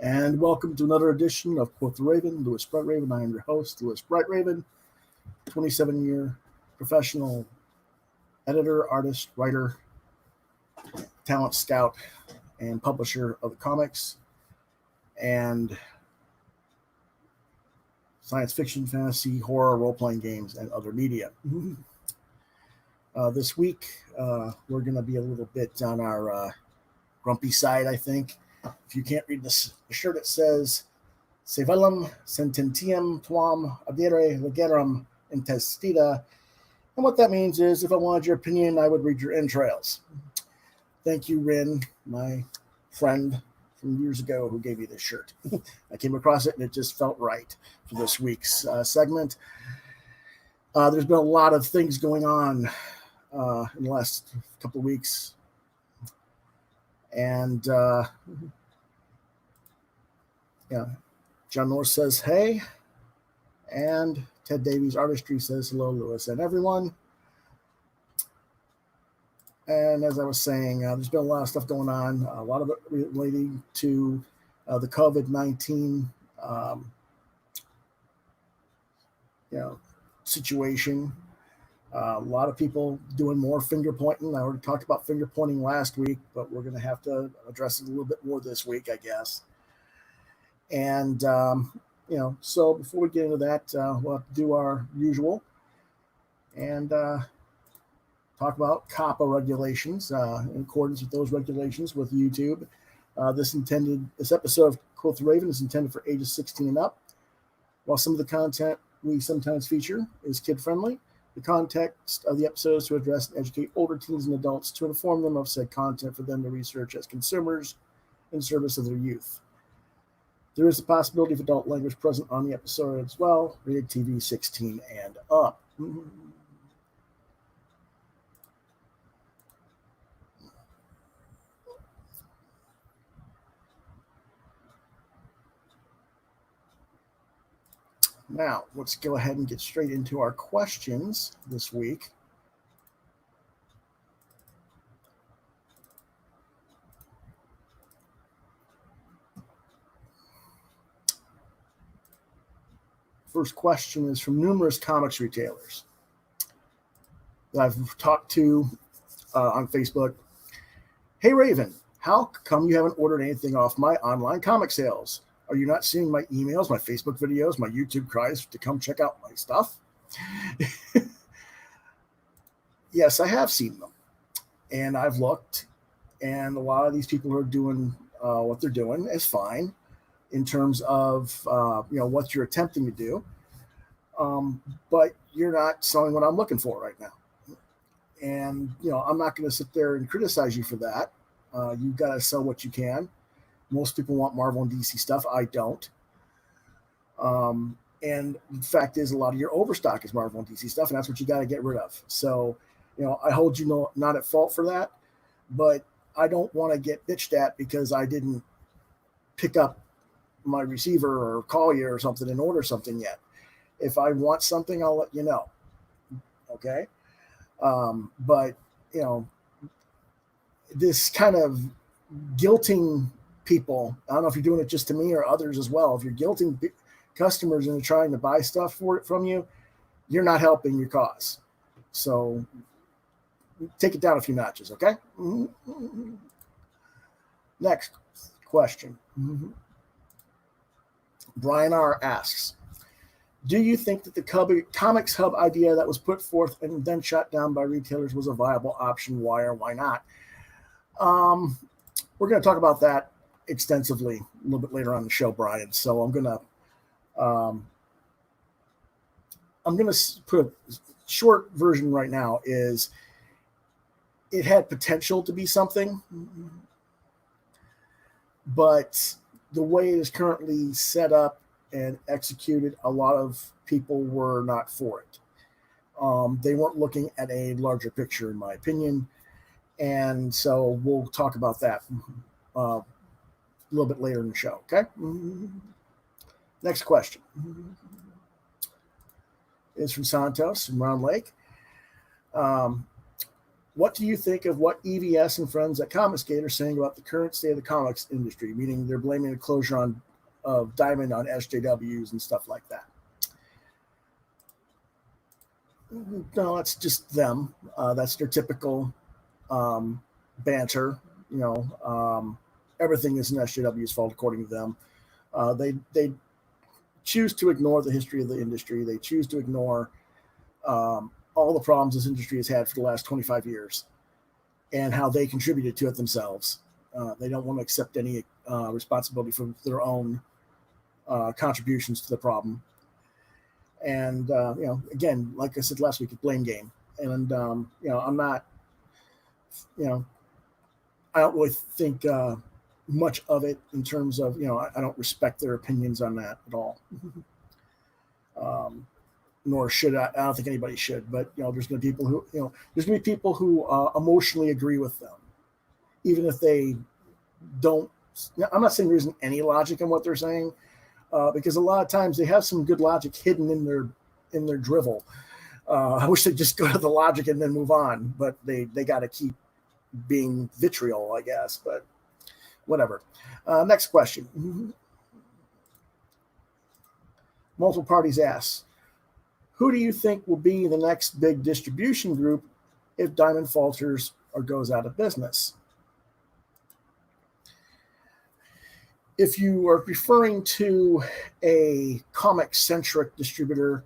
And welcome to another edition of Quoth the Raven, Lewis Bright Raven. I am your host, Lewis Bright Raven, 27-year professional editor, artist, writer, talent scout, and publisher of the comics and science fiction, fantasy, horror, role-playing games, and other media. This week, we're going to be a little bit on our grumpy side, I think. If you can't read this, the shirt, it says, Se velum sententiam tuam adire legerum intestita. And what that means is, if I wanted your opinion, I would read your entrails. Thank you, Rin, my friend from years ago who gave me this shirt. I came across it and it just felt right for this week's segment. There's been a lot of things going on in the last couple of weeks. And John Norris says, hey. And Ted Davies Artistry says, hello, Lewis and everyone. And as I was saying, there's been a lot of stuff going on, a lot of it relating to the COVID-19 situation. A lot of people doing more finger pointing. I already talked about finger pointing last week, but we're going to have to address it a little bit more this week, I guess. And, so before we get into that, we'll have to do our usual and talk about COPPA regulations in accordance with those regulations with YouTube. This episode of Quoth the Raven is intended for ages 16 and up. While some of the content we sometimes feature is kid-friendly, the context of the episodes to address and educate older teens and adults to inform them of said content for them to research as consumers in service of their youth. There is a possibility of adult language present on the episode as well, rated TV 16 and up. Now, let's go ahead and get straight into our questions this week. First question is from numerous comics retailers that I've talked to on Facebook. Hey, Raven, how come you haven't ordered anything off my online comic sales? Are you not seeing my emails, my Facebook videos, my YouTube cries to come check out my stuff? Yes, I have seen them. And I've looked. And a lot of these people who are doing what they're doing is fine in terms of, what you're attempting to do. But you're not selling what I'm looking for right now. And, I'm not going to sit there and criticize you for that. You've got to sell what you can. Most people want Marvel and DC stuff. I don't. And the fact is, a lot of your overstock is Marvel and DC stuff, and that's what you got to get rid of. So, I hold you not at fault for that, but I don't want to get bitched at because I didn't pick up my receiver or call you or something and order something yet. If I want something, I'll let you know. Okay? But, this kind of guilting people, I don't know if you're doing it just to me or others as well. If you're guilting customers into trying to buy stuff from you, you're not helping your cause. So take it down a few notches, okay? Next question. Brian R. asks, do you think that the Comics Hub idea that was put forth and then shot down by retailers was a viable option? Why or why not? We're going to talk about that extensively a little bit later on the show, Brian. So I'm going to put a short version right now is it had potential to be something, but the way it is currently set up and executed, a lot of people were not for it. They weren't looking at a larger picture, in my opinion. And so we'll talk about that a little bit later in the show, okay? Next question is from Santos from Round Lake. What do you think of what EVS and friends at Comicsgate are saying about the current state of the comics industry? Meaning they're blaming the closure of Diamond on SJWs and stuff like that. No, it's just them. That's their typical banter. Everything is an SJW's fault according to them. They choose to ignore the history of the industry. They choose to ignore all the problems this industry has had for the last 25 years and how they contributed to it themselves. They don't want to accept any responsibility for their own contributions to the problem. And, again, like I said last week, it's blame game. And, I'm not, I don't really think much of it in terms of, I don't respect their opinions on that at all. Nor should I. I don't think anybody should, but there's going to be people who, there's going to be people who emotionally agree with them, even if they don't. I'm not saying there isn't any logic in what they're saying, because a lot of times they have some good logic hidden in their drivel. I wish they'd just go to the logic and then move on, but they got to keep being vitriol, I guess. But whatever. Next question. Multiple parties ask, who do you think will be the next big distribution group if Diamond falters or goes out of business? If you are referring to a comic-centric distributor,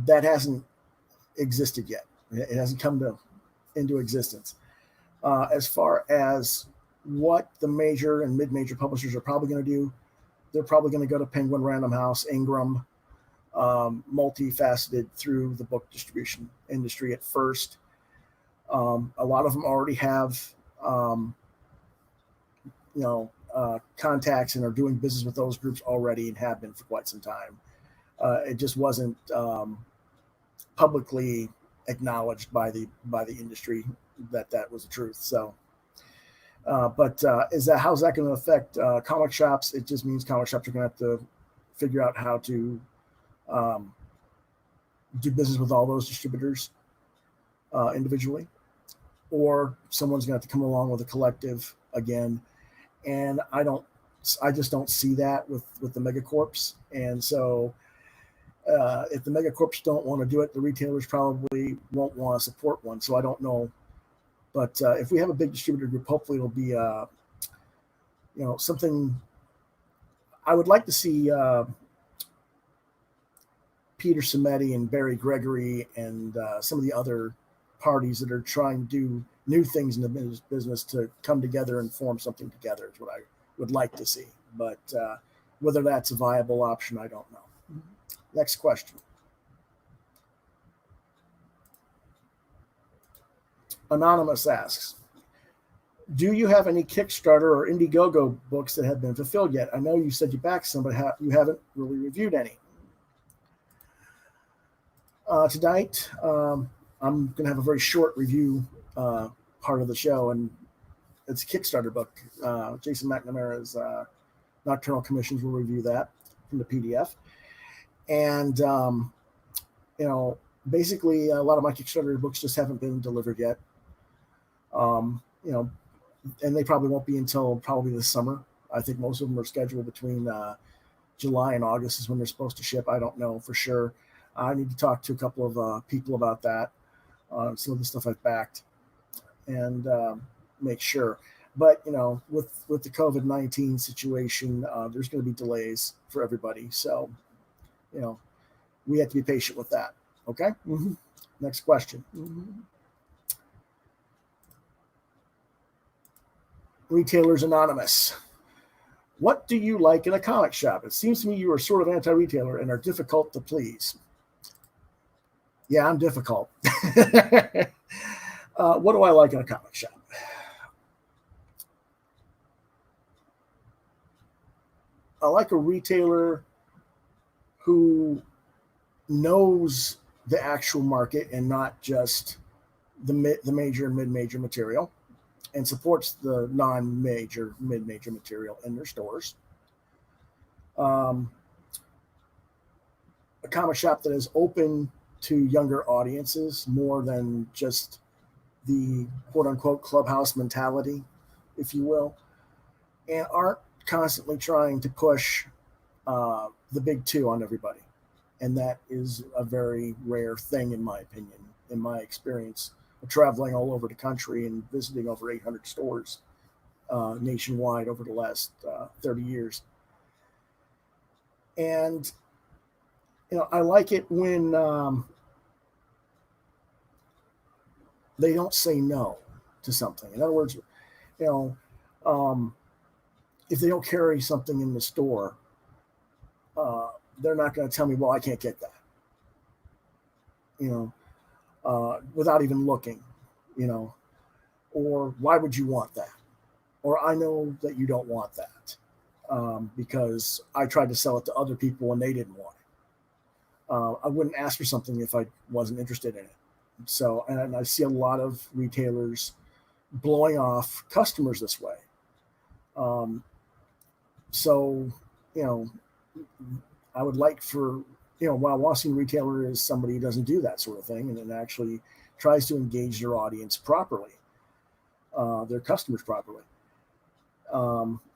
that hasn't existed yet. It hasn't come into existence. As far as what the major and mid-major publishers are probably going to do, they're probably going to go to Penguin, Random House, Ingram, multifaceted through the book distribution industry at first. A lot of them already have, contacts and are doing business with those groups already and have been for quite some time. It just wasn't publicly acknowledged by the industry that was the truth. So, but how's that going to affect comic shops? It just means comic shops are going to have to figure out how to do business with all those distributors individually, or someone's going to have to come along with a collective again. And I just don't see that with the megacorps. And so if the megacorps don't want to do it, the retailers probably won't want to support one. So I don't know. But if we have a big distributor group, hopefully it'll be, something. I would like to see Peterson Eddie and Barry Gregory and some of the other parties that are trying to do new things in the business to come together and form something together is what I would like to see. But whether that's a viable option, I don't know. Next question. Anonymous asks, do you have any Kickstarter or Indiegogo books that have been fulfilled yet? I know you said you backed some, but you haven't really reviewed any. Tonight, I'm going to have a very short review part of the show, and it's a Kickstarter book. Jason McNamara's Nocturnal Commissions will review that from the PDF. And, basically a lot of my Kickstarter books just haven't been delivered yet. And they probably won't be until probably this summer. I think most of them are scheduled between July and August is when they're supposed to ship. I don't know for sure. I need to talk to a couple of people about that, some of the stuff I've backed, and make sure. But, with the COVID-19 situation, there's going to be delays for everybody. So, we have to be patient with that. Okay? Mm-hmm. Next question. Mm-hmm. Retailers Anonymous. What do you like in a comic shop? It seems to me you are sort of anti-retailer and are difficult to please. Yeah, I'm difficult. What do I like in a comic shop? I like a retailer who knows the actual market and not just the major and mid-major material, and supports the non-major, mid-major material in their stores. A comic shop that is open to younger audiences more than just the quote unquote clubhouse mentality, if you will, and aren't constantly trying to push the big two on everybody. And that is a very rare thing, in my opinion, in my experience of traveling all over the country and visiting over 800 stores nationwide over the last 30 years. And, I like it when they don't say no to something. In other words, if they don't carry something in the store, they're not going to tell me, well, I can't get that, without even looking, or why would you want that? Or I know that you don't want that because I tried to sell it to other people and they didn't want it. I wouldn't ask for something if I wasn't interested in it. So, and I see a lot of retailers blowing off customers this way. So, I would like for, while watching retailer is somebody who doesn't do that sort of thing and then actually tries to engage their audience properly, their customers properly,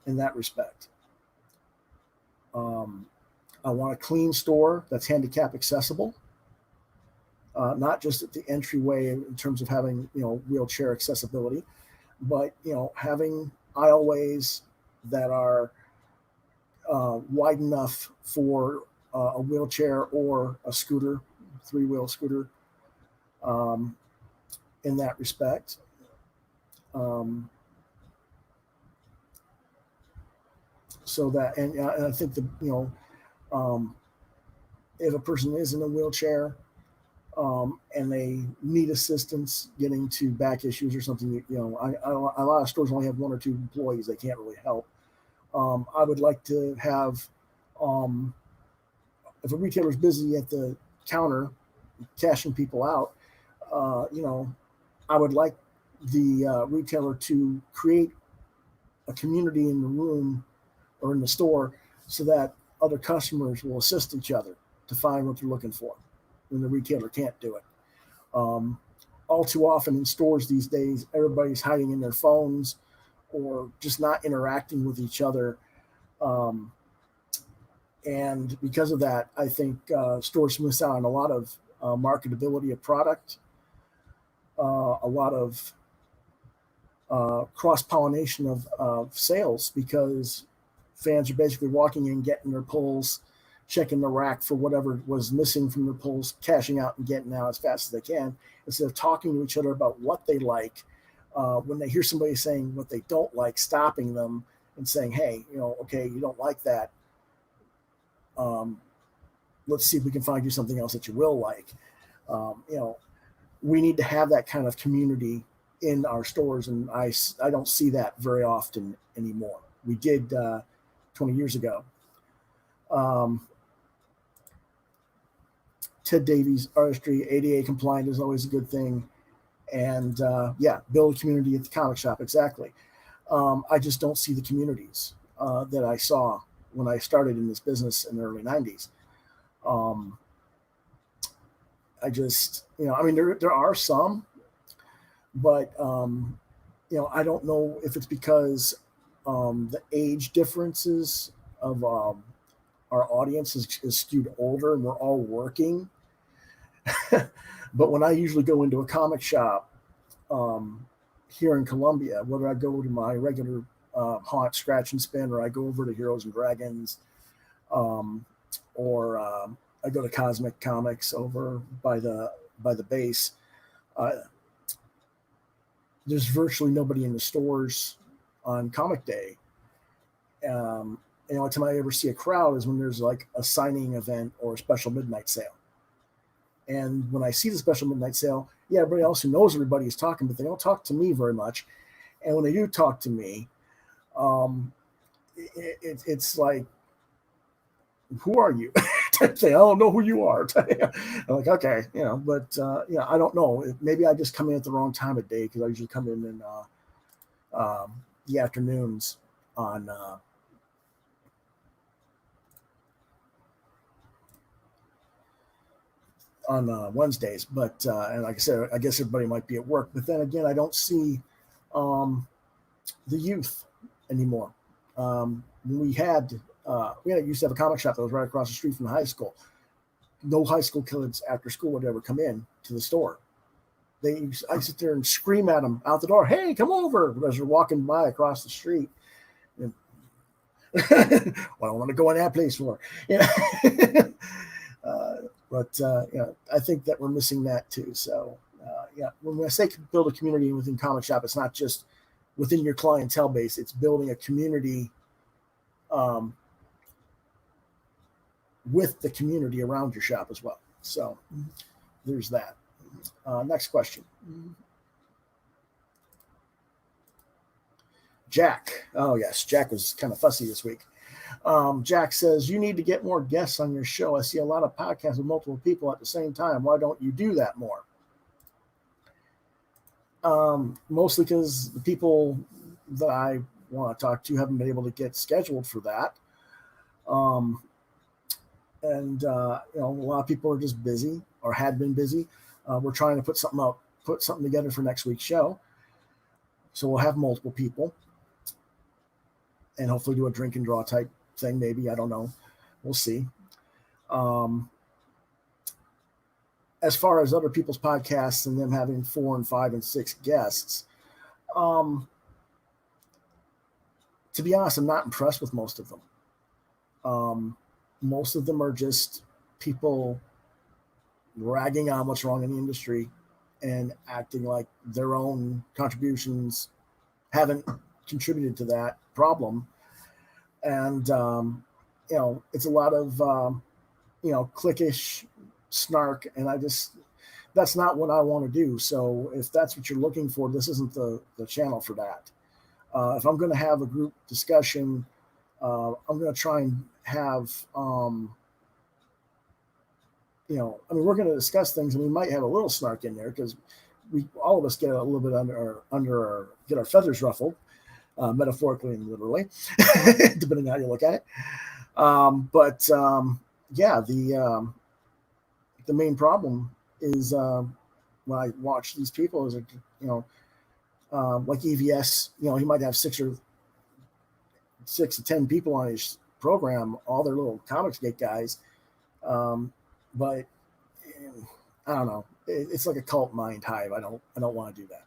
in that respect. I want a clean store that's handicap accessible, not just at the entryway in terms of having, wheelchair accessibility, but, having aisleways that are wide enough for a wheelchair or a scooter, three-wheel scooter, in that respect. So that, and I think if a person is in a wheelchair and they need assistance getting to back issues or something, a lot of stores only have one or two employees; they can't really help. I would like to have, if a retailer's busy at the counter cashing people out, I would like the retailer to create a community in the room or in the store so that other customers will assist each other to find what they're looking for when the retailer can't do it. All too often in stores these days, everybody's hiding in their phones or just not interacting with each other. And because of that, I think stores miss out on a lot of marketability of product, a lot of cross-pollination of sales, because fans are basically walking in, getting their pulls, checking the rack for whatever was missing from their pulls, cashing out and getting out as fast as they can, instead of talking to each other about what they like. When they hear somebody saying what they don't like, stopping them and saying, hey, okay, you don't like that. Let's see if we can find you something else that you will like. We need to have that kind of community in our stores, and I don't see that very often anymore. We did 20 years ago. Ted Davies artistry, ADA compliant is always a good thing. And build a community at the comic shop. Exactly. I just don't see the communities that I saw when I started in this business in the early 90s. I just, there are some, but, I don't know if it's because the age differences of our audience is skewed older and we're all working. But when I usually go into a comic shop here in Columbia, whether I go to my regular haunt, Scratch and Spin, or I go over to Heroes and Dragons, or I go to Cosmic Comics over by the base, there's virtually nobody in the stores on Comic Day. The only time I ever see a crowd is when there's like a signing event or a special midnight sale. And when I see the special midnight sale, everybody else who knows everybody is talking, but they don't talk to me very much. And when they do talk to me, it's like, who are you? Type thing. I don't know who you are. I'm like, okay, but I don't know. Maybe I just come in at the wrong time of day, because I usually come in the afternoons on on Wednesdays. But and like I said, I guess everybody might be at work. But then again, I don't see the youth anymore. We used to have a comic shop that was right across the street from the high school. No high school kids after school would ever come in to the store. I sit there and scream at them out the door, "Hey, come over!" as they're walking by across the street. And, well, I don't want to go in that place for. Yeah. But I think that we're missing that too. So when I say build a community within comic shop, it's not just within your clientele base. It's building a community with the community around your shop as well. So there's that. Next question. Jack. Oh, yes. Jack was kind of fussy this week. Jack says, you need to get more guests on your show. I see a lot of podcasts with multiple people at the same time. Why don't you do that more? Mostly because the people that I want to talk to haven't been able to get scheduled for that. A lot of people are just busy or had been busy. We're trying to put something together for next week's show. So we'll have multiple people and hopefully do a drink and draw type thing. Maybe, I don't know. We'll see. As far as other people's podcasts and them having 4 and 5 and 6 guests, to be honest, I'm not impressed with most of them. Most of them are just people ragging on what's wrong in the industry and acting like their own contributions haven't contributed to that problem. And, it's a lot of, cliquish snark. And that's not what I want to do. So if that's what you're looking for, this isn't the channel for that. If I'm going to have a group discussion, I'm going to try and have, we're going to discuss things and we might have a little snark in there because all of us get a little bit get our feathers ruffled, metaphorically and literally, depending on how you look at it. The main problem is when I watch these people is, like EVS, he might have 6 to 10 people on his program, all their little comics gate guys. But I don't know. It's like a cult mind hive. I don't want to do that.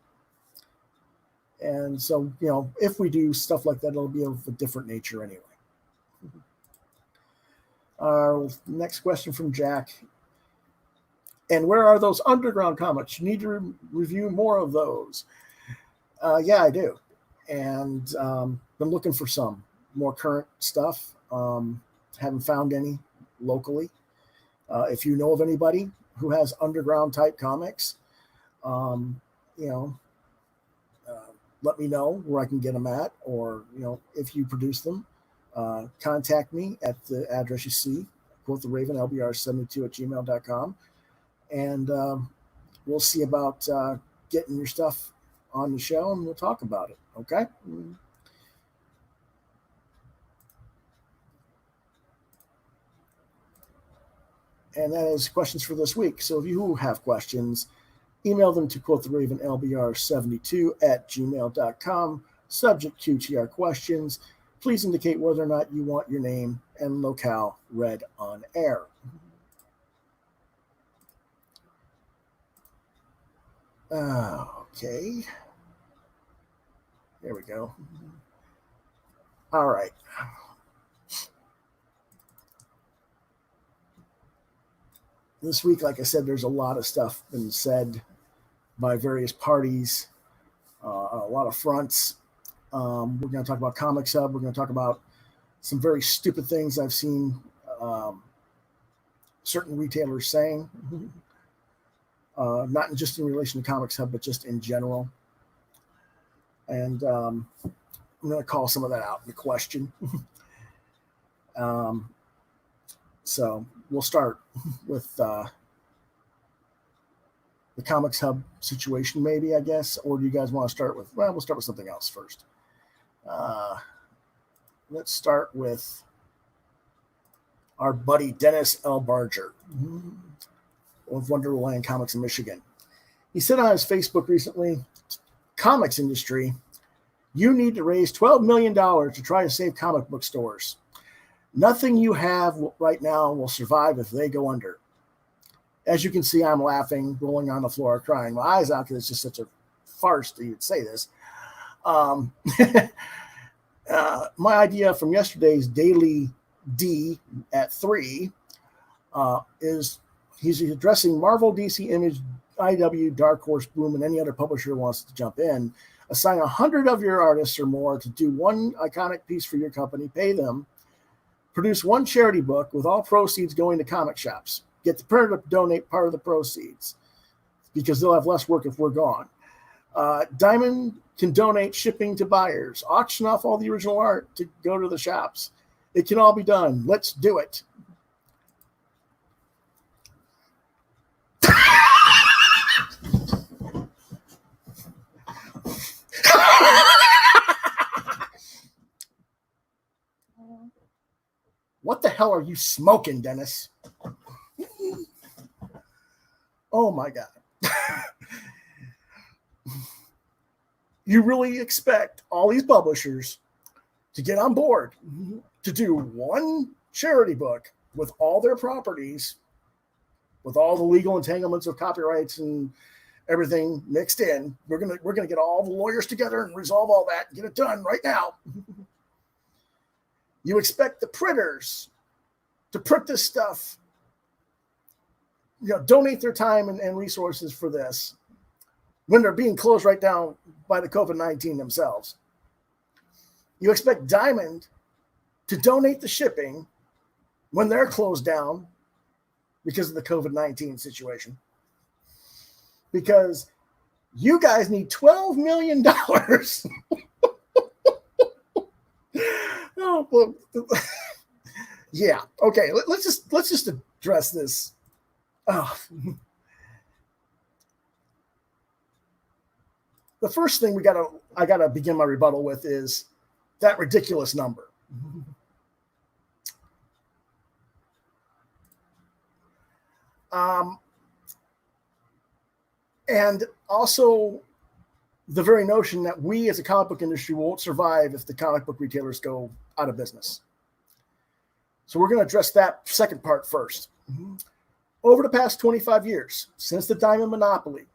And so, if we do stuff like that, it'll be of a different nature anyway. Next question from Jack. And where are those underground comics? You need to review more of those. Yeah, I do. And been looking for some more current stuff. Haven't found any locally. If you know of anybody who has underground type comics, let me know where I can get them at, or, if you produce them, contact me at the address you see, Quoth the Raven, lbr72@gmail.com. And we'll see about getting your stuff on the show and we'll talk about it. Okay. And that is questions for this week. So if you have questions, email them to quotheravenlbr72@gmail.com. Subject QTR questions. Please indicate whether or not you want your name and locale read on air. Okay. There we go. All right. This week, like I said, there's a lot of stuff been said by various parties, a lot of fronts. We're going to talk about Comics Hub. We're going to talk about some very stupid things I've seen certain retailers saying, not just in relation to Comics Hub, but just in general. And I'm going to call some of that out in the question. So we'll start with the Comics Hub situation, maybe, I guess. Or do you guys want to start with, we'll start with something else first. Let's start with our buddy Dennis L. Barger. of Wonderland Comics in Michigan. He said on his Facebook recently, comics industry, you need to raise $12 million to try to save comic book stores. Nothing you have right now will survive if they go under. As you can see, I'm laughing, rolling on the floor, crying my eyes out because it's just such a farce that you'd say this. My idea from yesterday's Daily D at 3 is he's addressing Marvel, DC, Image, IW, Dark Horse, Boom, and any other publisher who wants to jump in. Assign 100 of your artists or more to do one iconic piece for your company, pay them, produce one charity book with all proceeds going to comic shops. Get the printer to donate part of the proceeds because they'll have less work if we're gone. Diamond can donate shipping to buyers, auction off all the original art to go to the shops. It can all be done. Let's do it. What the hell are you smoking, Dennis? Oh my God. You really expect all these publishers to get on board to do one charity book with all their properties, with all the legal entanglements of copyrights and everything mixed in. We're gonna get all the lawyers together and resolve all that and get it done right now. You expect the printers to print this stuff, donate their time and resources for this when they're being closed right down by the COVID-19 themselves. You expect Diamond to donate the shipping when they're closed down because of the COVID-19 situation. Because you guys need $12 million. Oh, well, yeah. Okay. Let's just address this. Oh. The first thing I gotta begin my rebuttal with is that ridiculous number. And also the very notion that we as a comic book industry won't survive if the comic book retailers go out of business. So we're going to address that second part first. Over the past 25 years, since the Diamond Monopoly,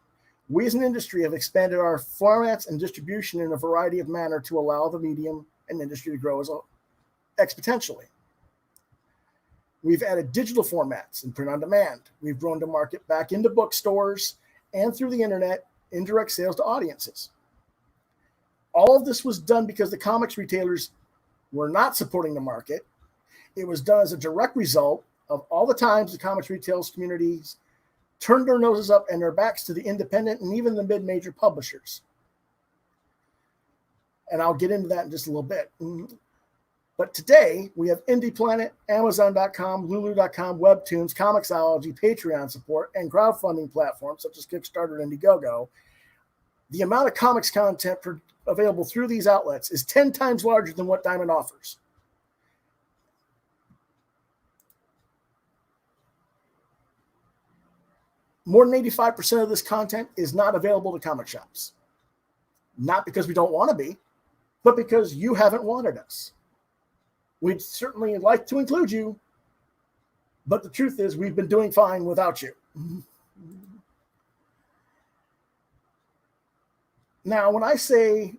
we as an industry have expanded our formats and distribution in a variety of manner to allow the medium and industry to grow exponentially. We've added digital formats and print on demand. We've grown to market back into bookstores and through the internet, indirect sales to audiences. All of this was done because the comics retailers were not supporting the market. It was done as a direct result of all the times the comics retail communities turned their noses up and their backs to the independent and even the mid-major publishers. And I'll get into that in just a little bit. But today, we have Indie Planet, Amazon.com, Lulu.com, Webtoons, Comixology, Patreon support, and crowdfunding platforms such as Kickstarter and Indiegogo. The amount of comics content available through these outlets is 10 times larger than what Diamond offers. More than 85% of this content is not available to comic shops. Not because we don't want to be, but because you haven't wanted us. We'd certainly like to include you, but the truth is we've been doing fine without you. Now, when I say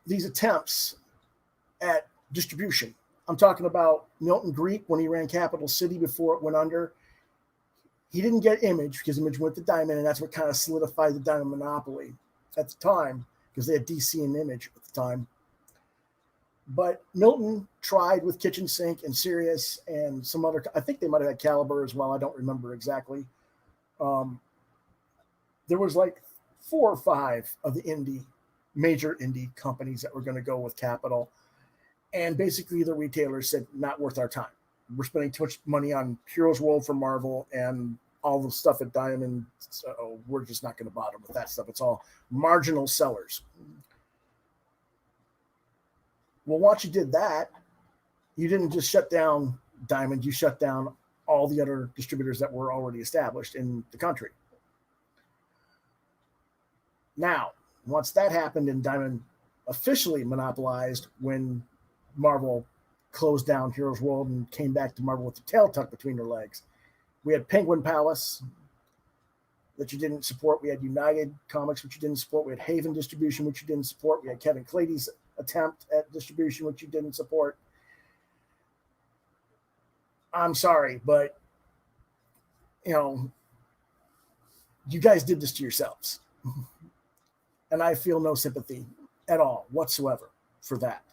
these attempts at distribution, I'm talking about Milton Greek when he ran Capital City before it went under. He didn't get Image because Image went to Diamond, and that's what kind of solidified the Diamond monopoly at the time because they had DC and Image at the time. But Milton tried with Kitchen Sink and Sirius and some other, I think they might have had Caliber as well. I don't remember exactly. There was like 4 or 5 of the major indie companies that were going to go with Capital. And basically the retailers said, not worth our time. We're spending too much money on Heroes World for Marvel and all the stuff at Diamond. So we're just not going to bother with that stuff. It's all marginal sellers. Well, once you did that, you didn't just shut down Diamond, you shut down all the other distributors that were already established in the country. Now, once that happened and Diamond officially monopolized when Marvel closed down Heroes World and came back to Marvel with the tail tucked between their legs, we had Penguin Palace that you didn't support. We had United Comics, which you didn't support. We had Haven Distribution, which you didn't support. We had Kevin Clady's attempt at distribution, which you didn't support. I'm sorry, but, you guys did this to yourselves. And I feel no sympathy at all whatsoever for that.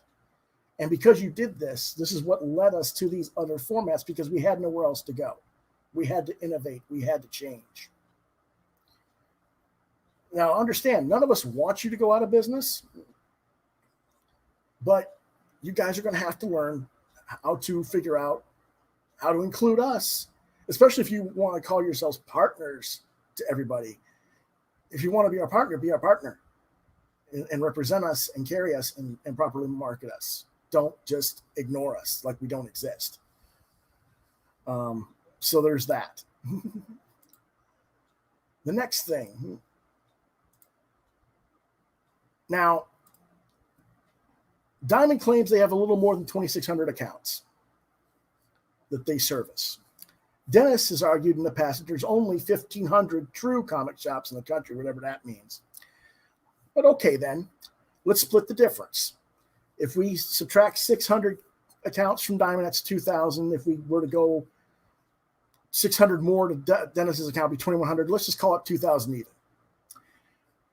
And because you did this, this is what led us to these other formats, because we had nowhere else to go. We had to innovate. We had to change. Now, understand, none of us want you to go out of business, but you guys are going to have to learn how to figure out how to include us, especially if you want to call yourselves partners to everybody. If you want to be our partner and represent us and carry us and properly market us. Don't just ignore us like we don't exist. So there's that. The next thing. Now, Diamond claims they have a little more than 2,600 accounts that they service. Dennis has argued in the past that there's only 1,500 true comic shops in the country, whatever that means. But okay, then, let's split the difference. If we subtract 600 accounts from Diamond, that's 2,000. If we were to go 600 more to Dennis's account, be 2,100. Let's just call it 2,000 even.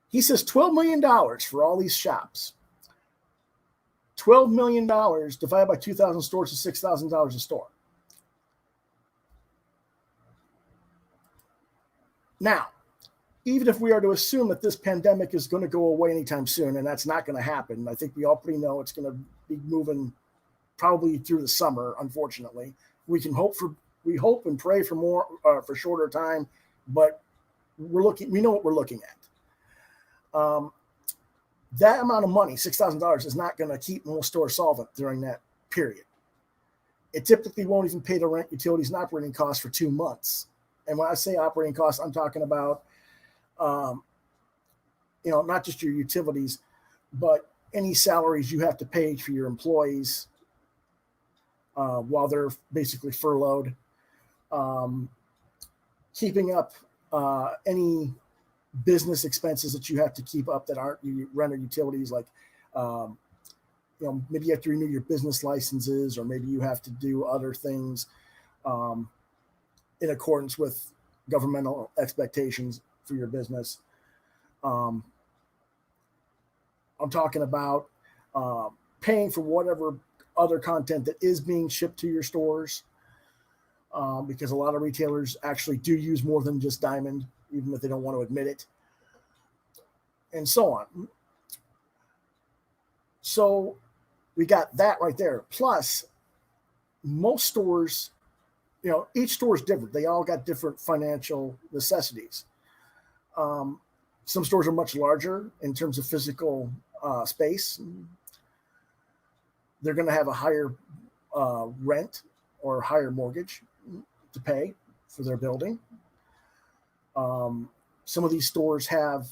He says $12 million for all these shops. $12 million divided by 2,000 stores is $6,000 a store. Now, even if we are to assume that this pandemic is going to go away anytime soon, and that's not going to happen, I think we all pretty know it's going to be moving probably through the summer, unfortunately. We hope and pray for more, for shorter time, but we know what we're looking at. That amount of money, $6,000, is not going to keep most stores solvent during that period. It typically won't even pay the rent, utilities, and operating costs for 2 months. And when I say operating costs, I'm talking about, not just your utilities, but any salaries you have to pay for your employees while they're basically furloughed. Keeping up any business expenses that you have to keep up that aren't rent or utilities, like, maybe you have to renew your business licenses, or maybe you have to do other things in accordance with governmental expectations for your business. I'm talking about paying for whatever other content that is being shipped to your stores, because a lot of retailers actually do use more than just Diamond, even if they don't want to admit it, and so on. So we got that right there. Plus, most stores, each store is different. They all got different financial necessities. Some stores are much larger in terms of physical space. They're going to have a higher rent or higher mortgage to pay for their building. Some of these stores have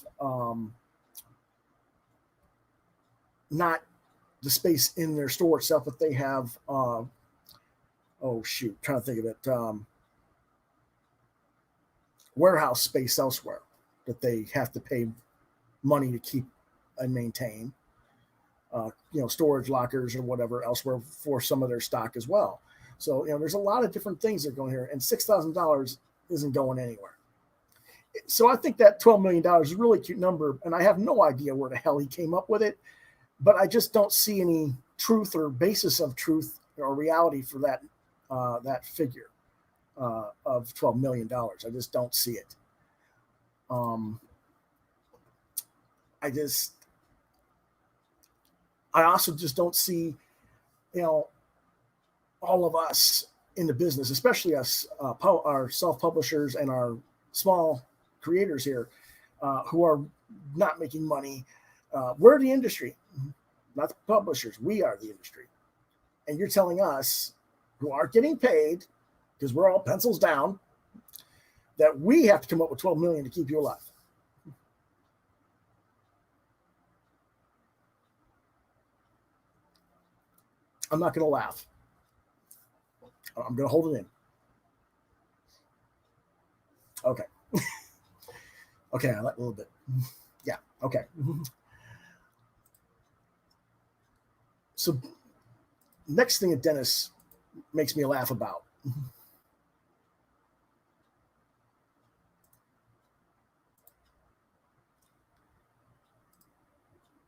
not the space in their store itself, but they have, trying to think of it, warehouse space elsewhere that they have to pay money to keep and maintain, storage lockers or whatever elsewhere for some of their stock as well. So, there's a lot of different things that are going here, and $6,000 isn't going anywhere. So I think that $12 million is a really cute number, and I have no idea where the hell he came up with it, but I just don't see any truth or basis of truth or reality for that figure of $12 million. I just don't see it. I also just don't see, all of us in the business, especially us, our self-publishers and our small creators here, who are not making money. We're the industry, not the publishers. We are the industry. And you're telling us, who aren't getting paid, because we're all pencils down, that we have to come up with $12 million to keep you alive. I'm not going to laugh. I'm going to hold it in. Okay. Okay, I like a little bit. Yeah, okay. So next thing that Dennis makes me laugh about.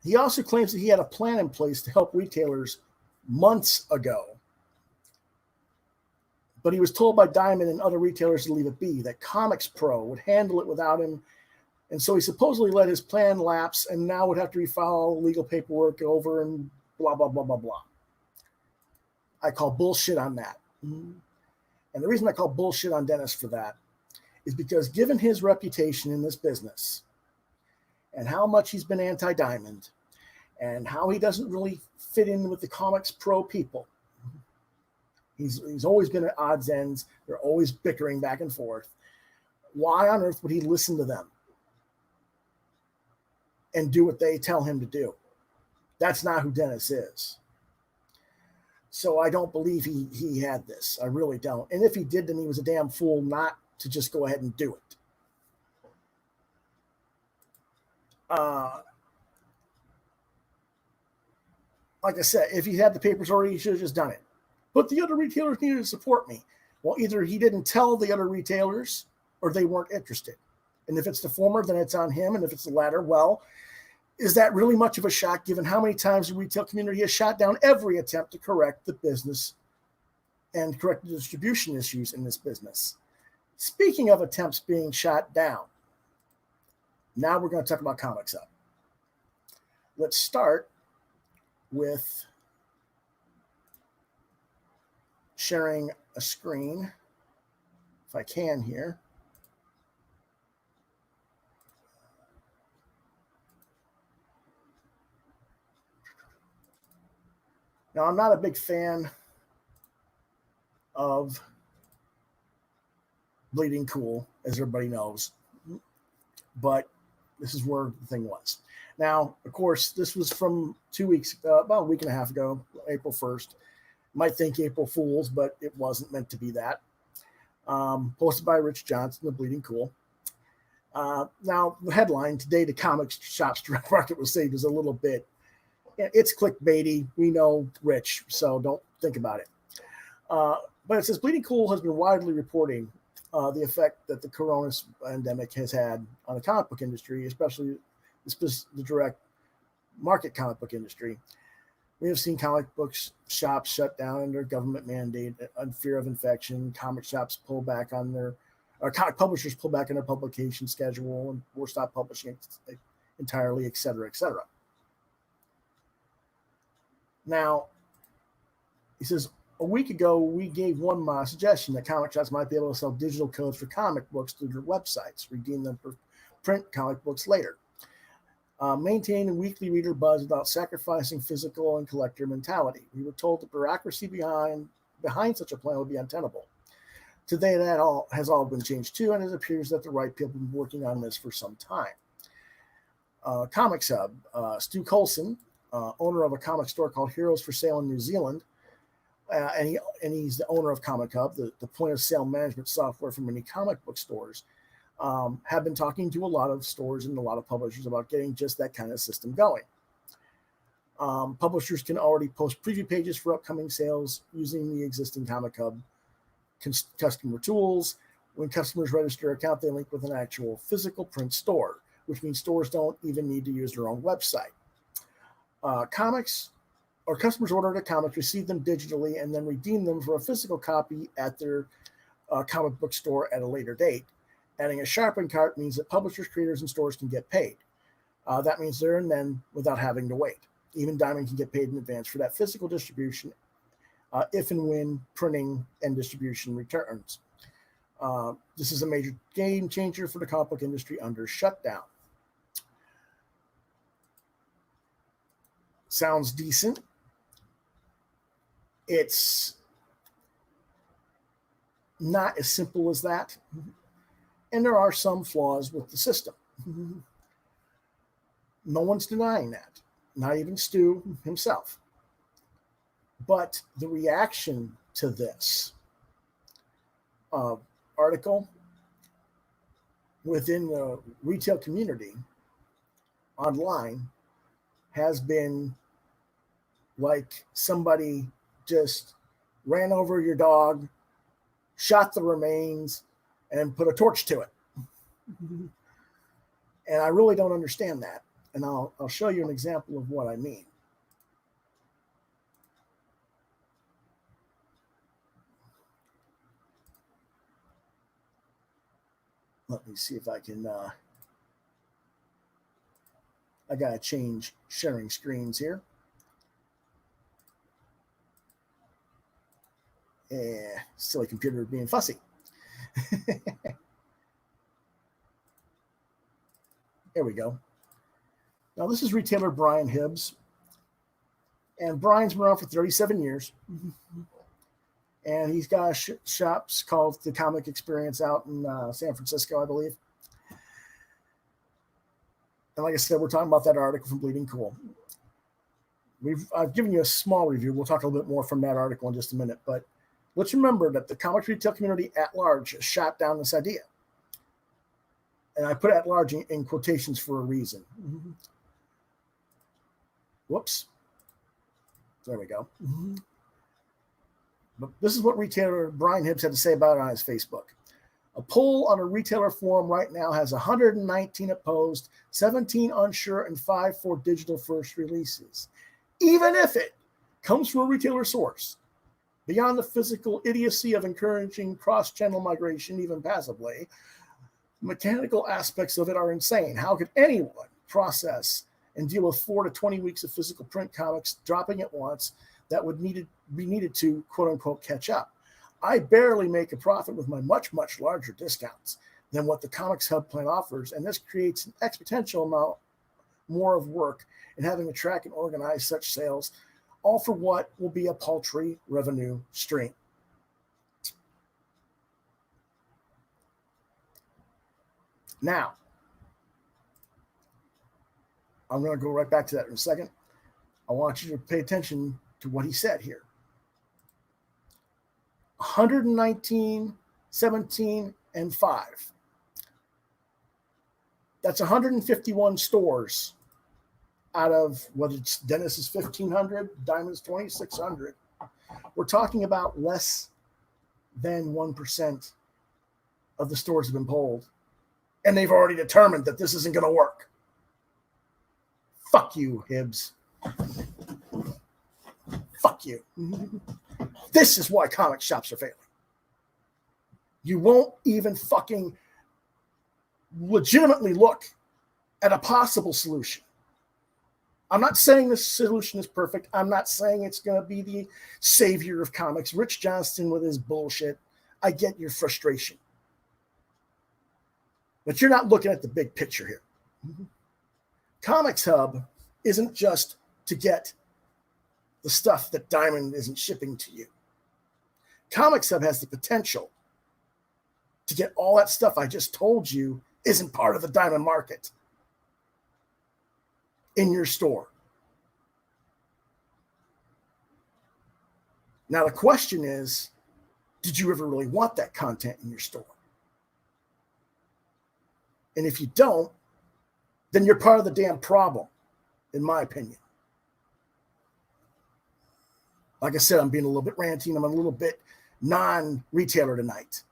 He also claims that he had a plan in place to help retailers months ago. But he was told by Diamond and other retailers to leave it be, that Comics Pro would handle it without him. And so he supposedly let his plan lapse and now would have to refile legal paperwork over and blah, blah, blah, blah, blah. I call bullshit on that. And the reason I call bullshit on Dennis for that is because given his reputation in this business and how much he's been anti-Diamond and how he doesn't really fit in with the Comics Pro people, he's always been at odds ends. They're always bickering back and forth. Why on earth would he listen to them and do what they tell him to do? That's not who Dennis is. So I don't believe he had this. I really don't. And if he did, then he was a damn fool not to just go ahead and do it. Like I said, if he had the papers already, he should have just done it. But the other retailers needed to support me. Well, either he didn't tell the other retailers or they weren't interested. And if it's the former, then it's on him. And if it's the latter, well, is that really much of a shock given how many times the retail community has shot down every attempt to correct the business and correct the distribution issues in this business? Speaking of attempts being shot down, now we're going to talk about Comics Hub. Let's start with sharing a screen, if I can here. Now, I'm not a big fan of Bleeding Cool, as everybody knows, but this is where the thing was. Now, of course, this was from 2 weeks, about a week and a half ago, April 1st. Might think April Fools, but it wasn't meant to be that. Posted by Rich Johnson, the Bleeding Cool. Now, the headline, "Today the comic shop's direct market was saved," is a little bit, it's clickbaity. We know Rich, so don't think about it. But it says, Bleeding Cool has been widely reporting the effect that the corona pandemic has had on the comic book industry, especially the direct market comic book industry. We have seen comic books shops shut down under government mandate on fear of infection. Comic shops pull back on comic publishers pull back on their publication schedule or stop publishing entirely, et cetera, et cetera. Now, he says, a week ago, we gave one suggestion that comic shops might be able to sell digital codes for comic books through their websites, redeem them for print comic books later. Maintain a weekly reader buzz without sacrificing physical and collector mentality. We were told the bureaucracy behind such a plan would be untenable. Today, that has all been changed too, and it appears that the right people have been working on this for some time. Comics Hub, Stu Colson, owner of a comic store called Heroes for Sale in New Zealand, and he's the owner of Comic Hub, the point of sale management software for many comic book stores, have been talking to a lot of stores and a lot of publishers about getting just that kind of system going. Publishers can already post preview pages for upcoming sales using the existing Comic Hub customer tools. When customers register an account, they link with an actual physical print store, which means stores don't even need to use their own website. Customers order the comics, receive them digitally, and then redeem them for a physical copy at their comic book store at a later date. Adding a shopping cart means that publishers, creators, and stores can get paid. That means there and then without having to wait. Even Diamond can get paid in advance for that physical distribution if and when printing and distribution returns. This is a major game changer for the comic book industry under shutdown. Sounds decent. It's not as simple as that. And there are some flaws with the system. No one's denying that, not even Stu himself. But the reaction to this article within the retail community online has been like somebody just ran over your dog, shot the remains, and put a torch to it. And I really don't understand that. And I'll show you an example of what I mean. Let me see if I can, I gotta change sharing screens here. Silly computer being fussy. There we go. Now this is retailer Brian Hibbs. And Brian's been around for 37 years. And he's got shops called The Comic Experience out in San Francisco, I believe. And like I said, we're talking about that article from Bleeding Cool. I've given you a small review. We'll talk a little bit more from that article in just a minute. But let's remember that the comics retail community at large has shot down this idea. And I put at large in quotations for a reason. Whoops. There we go. But this is what retailer Brian Hibbs had to say about it on his Facebook. A poll on a retailer forum right now has 119 opposed, 17 unsure, and 5 for digital first releases. Even if it comes from a retailer source, beyond the physical idiocy of encouraging cross-channel migration, even passively, mechanical aspects of it are insane. How could anyone process and deal with 4 to 20 weeks of physical print comics dropping at once that would be needed to, quote-unquote, catch up? I barely make a profit with my much, much larger discounts than what the Comics Hub plan offers, and this creates an exponential amount more of work in having to track and organize such sales, all for what will be a paltry revenue stream. Now, I'm going to go right back to that in a second. I want you to pay attention to what he said here. 119, 17, and 5. That's 151 stores out of what it's Dennis is 1,500, Diamond's 2,600. We're talking about less than 1% of the stores have been polled. And they've already determined that this isn't going to work. Fuck you, Hibbs. Fuck you. This is why comic shops are failing. You won't even fucking legitimately look at a possible solution. I'm not saying this solution is perfect. I'm not saying it's going to be the savior of comics. Rich Johnston with his bullshit. I get your frustration. But you're not looking at the big picture here. Comics Hub isn't just to get the stuff that Diamond isn't shipping to you. Comics Hub has the potential to get all that stuff I just told you isn't part of the Diamond market in your store. Now the question is, did you ever really want that content in your store? And if you don't, then you're part of the damn problem, in my opinion. Like I said, I'm being a little bit ranty. I'm a little bit non-retailer tonight.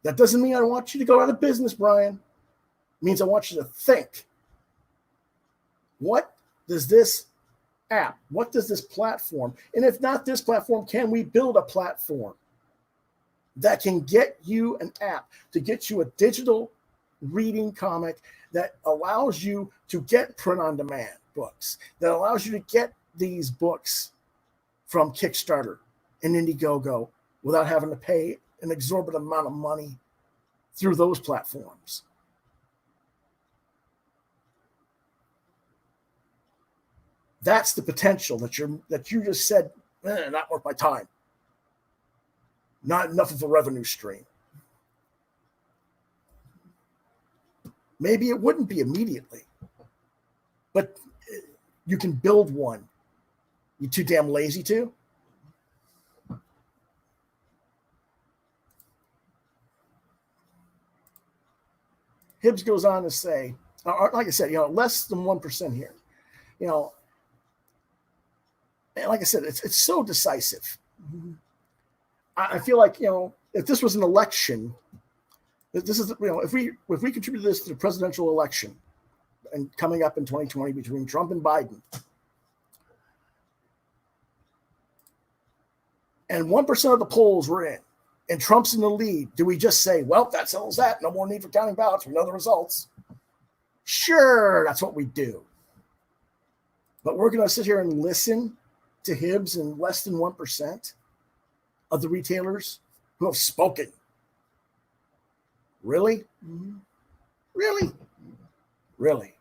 That doesn't mean I want you to go out of business, Brian. It means I want you to think. What does this app, what does this platform, and if not this platform, can we build a platform that can get you an app, to get you a digital reading comic that allows you to get print-on-demand books, that allows you to get these books from Kickstarter and Indiegogo without having to pay an exorbitant amount of money through those platforms? That's the potential that you just said, not worth my time. not enough of a revenue stream. Maybe it wouldn't be immediately, but you can build one. You too damn lazy to? Hibbs goes on to say, like I said, less than 1% here. And like I said, it's so decisive. I feel like, if this was an election, this is, if we contribute this to the presidential election and coming up in 2020 between Trump and Biden, and 1% of the polls were in, and Trump's in the lead, do we just say, well, that settles that. No more need for counting ballots. We know the results. Sure, that's what we do. But we're going to sit here and listen to Hibbs and less than 1% of the retailers who have spoken. Really? Really? Really?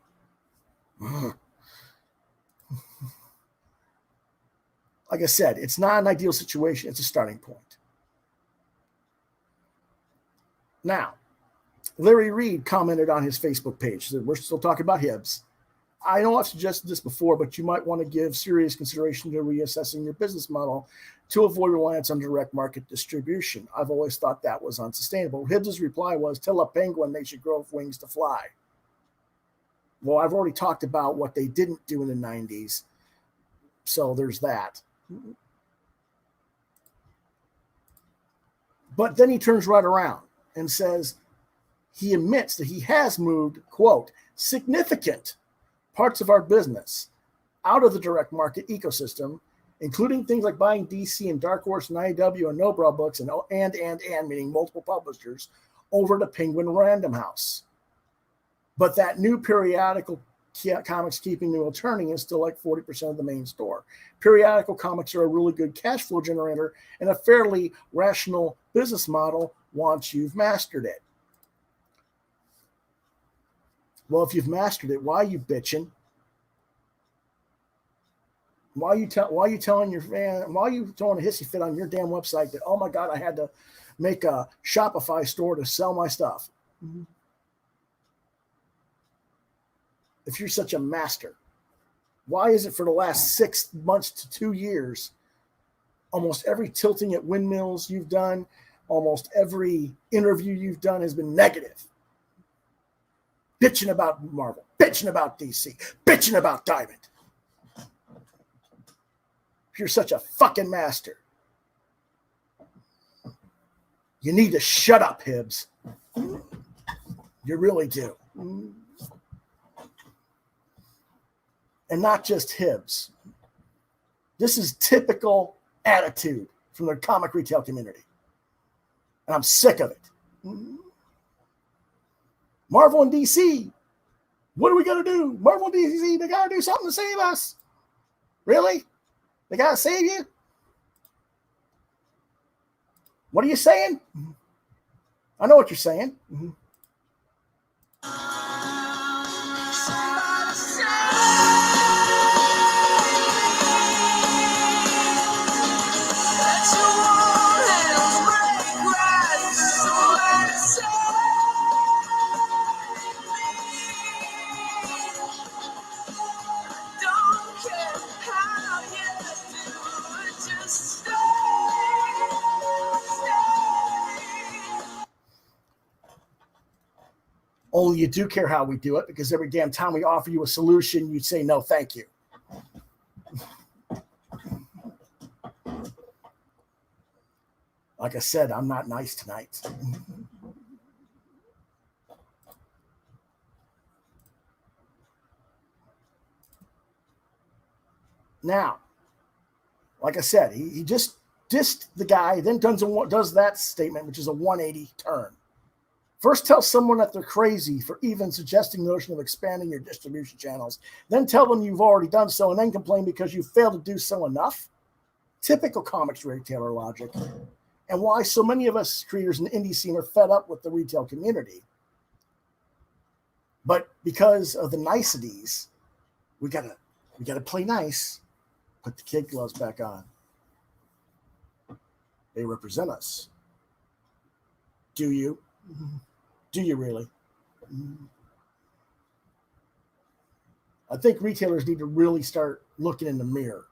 Like I said, it's not an ideal situation. It's a starting point. Now, Larry Reed commented on his Facebook page that we're still talking about Hibbs. I know I've suggested this before, but you might want to give serious consideration to reassessing your business model to avoid reliance on direct market distribution. I've always thought that was unsustainable. Hibbs' reply was, tell a penguin they should grow wings to fly. Well, I've already talked about what they didn't do in the 90s, so there's that. But then he turns right around and says he admits that he has moved, quote, significant parts of our business out of the direct market ecosystem, including things like buying DC and Dark Horse and IW and Nobrow books and meaning multiple publishers, over to Penguin Random House. But that new periodical comics keeping new turning is still like 40% of the main store. Periodical comics are a really good cash flow generator and a fairly rational business model once you've mastered it. Well, if you've mastered it, why are you bitching? Why are you telling your fan? Why are you throwing a hissy fit on your damn website that, oh my God, I had to make a Shopify store to sell my stuff? Mm-hmm. If you're such a master, why is it for the last 6 months to 2 years, almost every tilting at windmills you've done, almost every interview you've done has been negative? Bitching about Marvel, bitching about DC, bitching about Diamond. If you're such a fucking master, you need to shut up, Hibbs. You really do. And not just Hibbs. This is typical attitude from the comic retail community. And I'm sick of it. Marvel and DC, what are we going to do? Marvel and DC, they got to do something to save us. Really? They got to save you? What are you saying? I know what you're saying. Mm-hmm. Only you do care how we do it, because every damn time we offer you a solution, you say, no, thank you. Like I said, I'm not nice tonight. Now, like I said, he just dissed the guy, then does that statement, which is a 180 turn. First, tell someone that they're crazy for even suggesting the notion of expanding your distribution channels. Then tell them you've already done so, and then complain because you failed to do so enough. Typical comics retailer logic. And why so many of us creators in the indie scene are fed up with the retail community. But because of the niceties, we gotta play nice. Put the kid gloves back on. They represent us. Do you? Do you really? I think retailers need to really start looking in the mirror.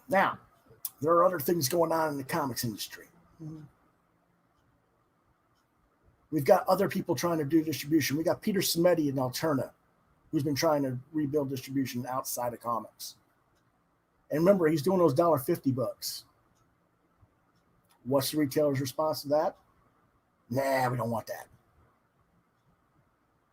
Now, there are other things going on in the comics industry. We've got other people trying to do distribution. We got Peterson Eddie in Alterna, who's been trying to rebuild distribution outside of comics. And remember, he's doing those $1.50 books. What's the retailer's response to that? Nah, we don't want that.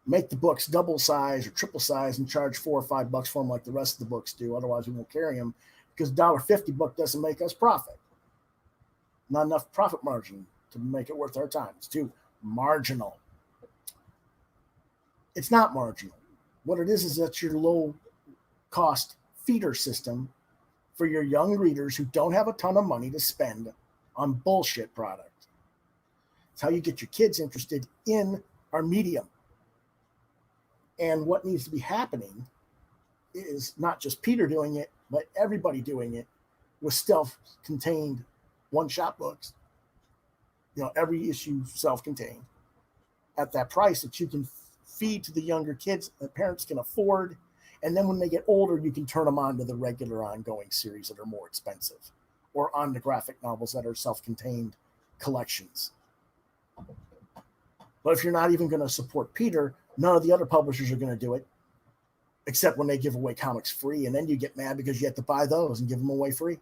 Make the books double size or triple size and charge $4 or $5 for them like the rest of the books do. Otherwise, we won't carry them because $1.50 book doesn't make us profit. Not enough profit margin to make it worth our time. It's too marginal. It's not marginal. What it is that's your low cost feeder system for your young readers who don't have a ton of money to spend on bullshit product. It's how you get your kids interested in our medium. And what needs to be happening is not just Peter doing it, but everybody doing it with self-contained one-shot books. Every issue self-contained at that price that you can feed to the younger kids that parents can afford. And then when they get older, you can turn them on to the regular ongoing series that are more expensive or on the graphic novels that are self-contained collections. But if you're not even going to support Peter, none of the other publishers are going to do it, except when they give away comics free. And then you get mad because you have to buy those and give them away free.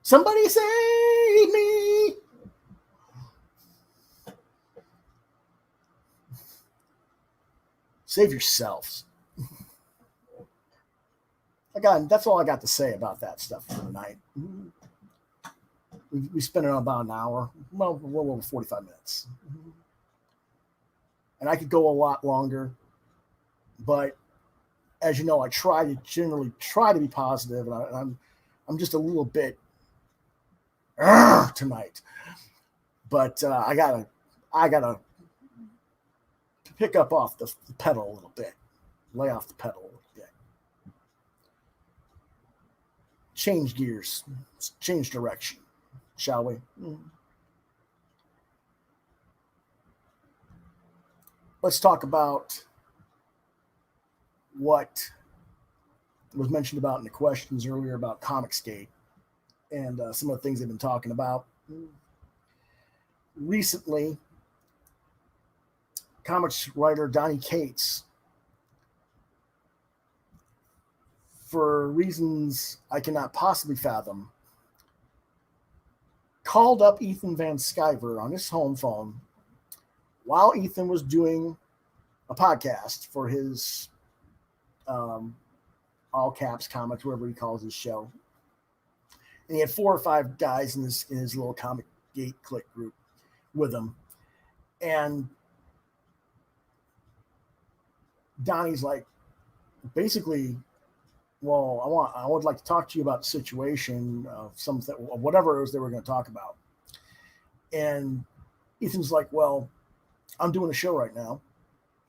Somebody save me. Save yourselves. Again, that's all I got to say about that stuff for tonight. We spent it on about an hour, well over 45 minutes. And I could go a lot longer, but as you know, I generally try to be positive, and I'm just a little bit tonight. But I gotta pick up off the pedal a little bit, lay off the pedal a little bit, change gears, change direction, shall we? Let's talk about what was mentioned about in the questions earlier about Comicsgate and some of the things they've been talking about. Recently, comics writer Donny Cates, for reasons I cannot possibly fathom, called up Ethan Van Sciver on his home phone while Ethan was doing a podcast for his all caps comics, whatever he calls his show. And he had 4 or 5 guys in his little Comicsgate click group with him. And Donnie's like, basically, well, I would like to talk to you about the situation of something, whatever it was they were going to talk about. And Ethan's like, well, I'm doing a show right now.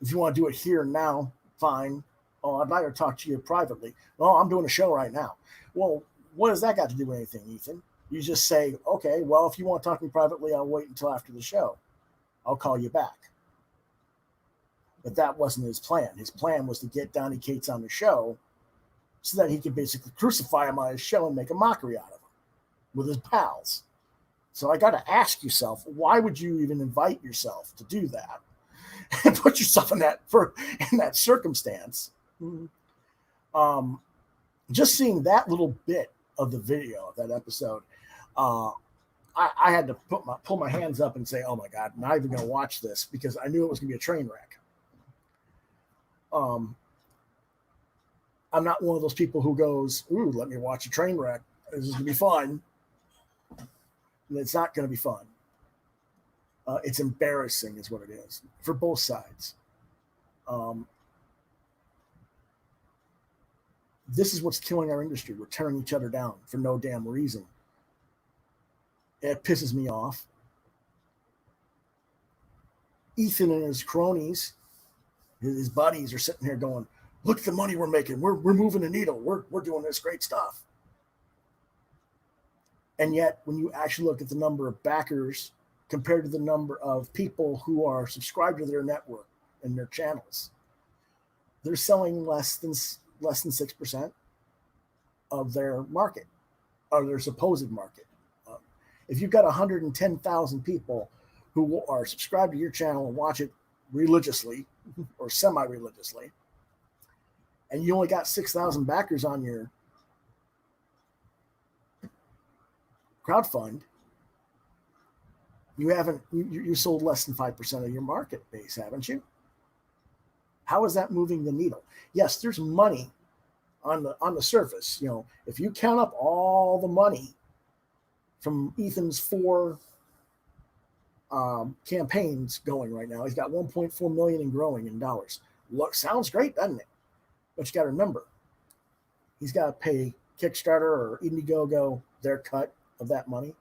If you want to do it here and now, fine. Oh, I'd like to talk to you privately. Well, I'm doing a show right now. Well, what does that got to do with anything, Ethan? You just say, okay, well, if you want to talk to me privately, I'll wait until after the show. I'll call you back. But that wasn't his plan. His plan was to get Donny Cates on the show so that he could basically crucify him on his show and make a mockery out of him with his pals. So I got to ask yourself, why would you even invite yourself to do that and put yourself in that circumstance? Just seeing that little bit of the video of that episode, I had to pull my hands up and say, oh my God, I'm not even going to watch this because I knew it was going to be a train wreck. I'm not one of those people who goes, ooh, let me watch a train wreck. This is going to be fun. And it's not going to be fun. It's embarrassing is what it is for both sides. This is what's killing our industry. We're tearing each other down for no damn reason. It pisses me off. Ethan and his cronies, his buddies, are sitting here going, "Look at the money we're making. We're moving the needle. We're doing this great stuff." And yet, when you actually look at the number of backers compared to the number of people who are subscribed to their network and their channels, they're selling less than 6% of their market, or their supposed market. If you've got 110,000 people who are subscribed to your channel and watch it religiously or semi-religiously, and you only got 6,000 backers on your crowdfund, you sold less than 5% of your market base, haven't you? How is that moving the needle? Yes, there's money on the surface. You know, if you count up all the money from Ethan's 4 campaigns going right now, he's got 1.4 million and growing in dollars. Look, sounds great, doesn't it? But you got to remember, he's got to pay Kickstarter or Indiegogo their cut of that money.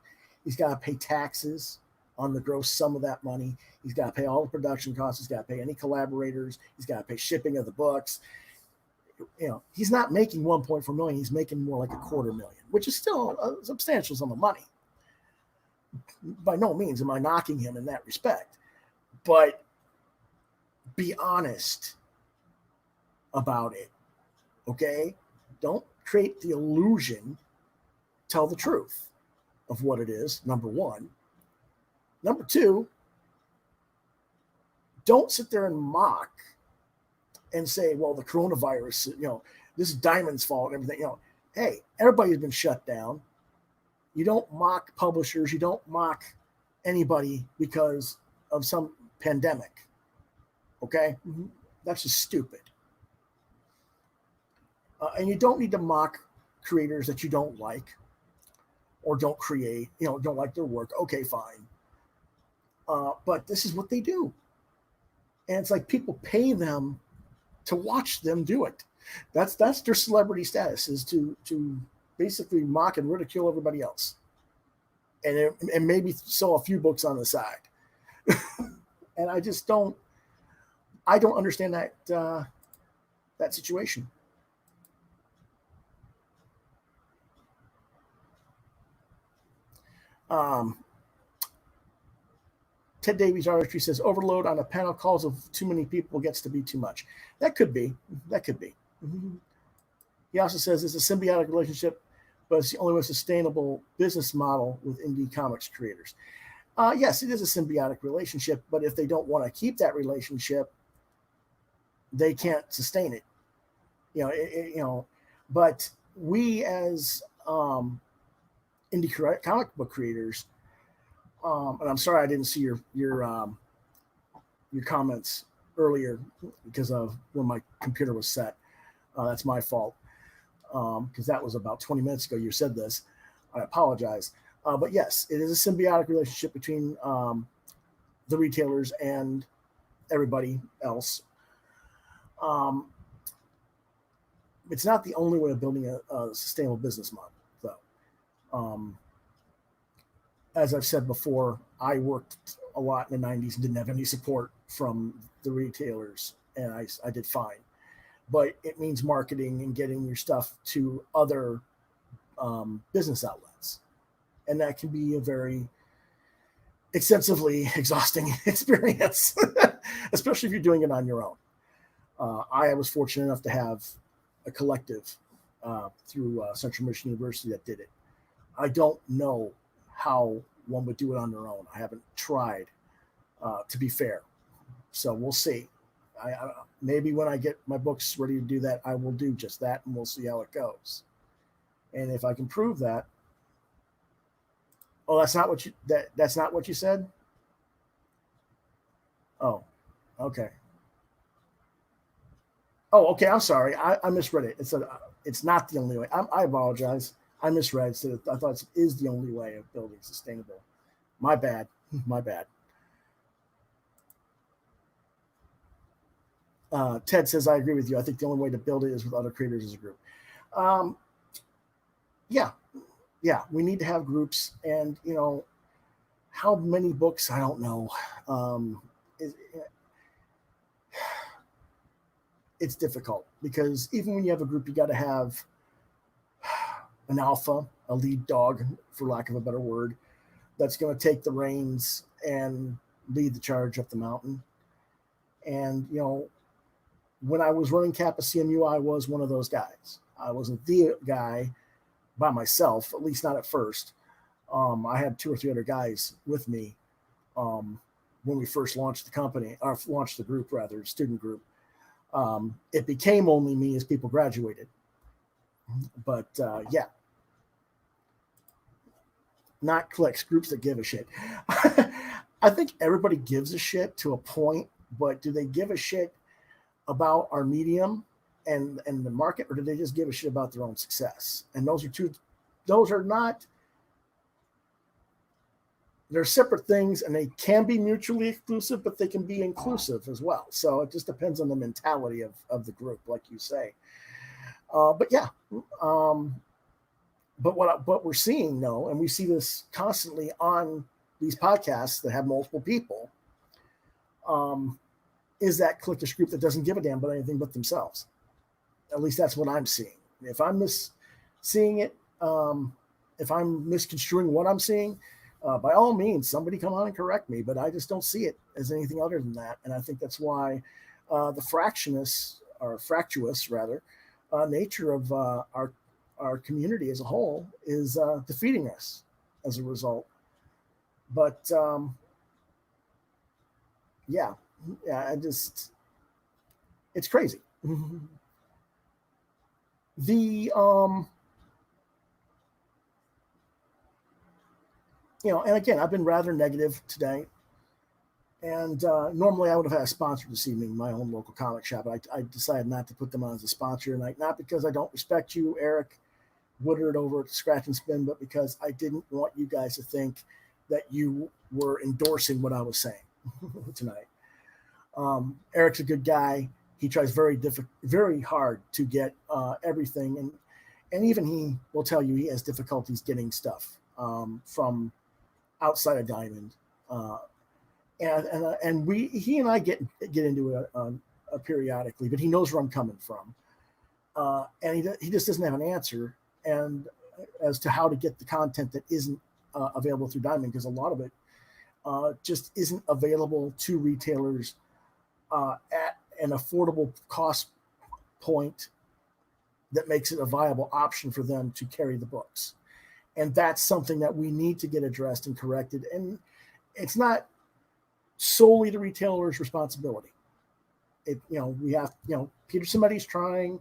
He's got to pay taxes on the gross sum of that money. He's got to pay all the production costs. He's got to pay any collaborators. He's got to pay shipping of the books. You know, he's not making 1.4 million. He's making more like $250,000, which is still a substantial sum of money. By no means am I knocking him in that respect, but be honest about it. Okay? Don't create the illusion. Tell the truth of what it is, number one. Number two, don't sit there and mock and say, well, the coronavirus, you know, this is Diamond's fault and everything. You know, hey, everybody's been shut down. You don't mock publishers. You don't mock anybody because of some pandemic. Okay? That's just stupid. And you don't need to mock creators that you don't like or don't create, you know, don't like their work. Okay, fine. But this is what they do. And it's like people pay them to watch them do it. That's their celebrity status, is to basically mock and ridicule everybody else. And maybe sell a few books on the side. And I just don't understand that situation. Ted Davies Artistry says overload on a panel calls of too many people gets to be too much. That could be. Mm-hmm. He also says it's a symbiotic relationship, but it's the only way sustainable business model with indie comics creators. Yes, it is a symbiotic relationship, but if they don't want to keep that relationship, they can't sustain it. You know, but we as indie comic book creators, and I'm sorry I didn't see your comments earlier because of when my computer was set. That's my fault, because that was about 20 minutes ago you said this. I apologize. But yes, it is a symbiotic relationship between the retailers and everybody else. It's not the only way of building a sustainable business model, though. As I've said before, I worked a lot in the 90s and didn't have any support from the retailers, and I did fine. But it means marketing and getting your stuff to other business outlets. And that can be a very extensively exhausting experience, especially if you're doing it on your own. I was fortunate enough to have a collective through Central Michigan University that did it. I don't know how one would do it on their own. I haven't tried, to be fair. So we'll see. I maybe when I get my books ready to do that, I will do just that, and we'll see how it goes. And if I can prove that, that's not what you said. Oh, okay. Oh, okay. I'm sorry. I misread it. It said it's not the only way. I apologize. I misread. I thought it is the only way of building sustainable. My bad. My bad. Ted says, I agree with you. I think the only way to build it is with other creators as a group. Yeah, we need to have groups, and how many books, I don't know. it's difficult because even when you have a group, you got to have an alpha, a lead dog, for lack of a better word, that's going to take the reins and lead the charge up the mountain. And, when I was running Kappa CMU, I was one of those guys. I wasn't the guy by myself, at least not at first. I had 2 or 3 other guys with me when we first launched the company, or launched the group, rather, student group. It became only me as people graduated. But yeah, not clicks, groups that give a shit. I think everybody gives a shit to a point, but do they give a shit about our medium and the market, or do they just give a shit about their own success? And those are not, they're separate things, and they can be mutually exclusive, but they can be inclusive as well. So it just depends on the mentality of the group, like you say. But yeah, but what we're seeing, though, and we see this constantly on these podcasts that have multiple people, is that cliquish group that doesn't give a damn about anything but themselves. At least that's what I'm seeing. If I'm seeing it, if I'm misconstruing what I'm seeing, by all means, somebody come on and correct me, but I just don't see it as anything other than that. And I think that's why the fractious nature of our community as a whole is defeating us as a result. But yeah, it's crazy. The and again, I've been rather negative today. And normally I would have had a sponsor this evening, my own local comic shop. I decided not to put them on as a sponsor tonight, not because I don't respect you, Eric Woodard over at Scratch and Spin, but because I didn't want you guys to think that you were endorsing what I was saying tonight. Eric's a good guy. He tries very hard to get everything, and even he will tell you he has difficulties getting stuff from outside of Diamond. And he and I get into it periodically, but he knows where I'm coming from, and he just doesn't have an answer and as to how to get the content that isn't available through Diamond, because a lot of it just isn't available to retailers at an affordable cost point that makes it a viable option for them to carry the books. And that's something that we need to get addressed and corrected. And it's not solely the retailer's responsibility. We have, Peterson Eddie's trying.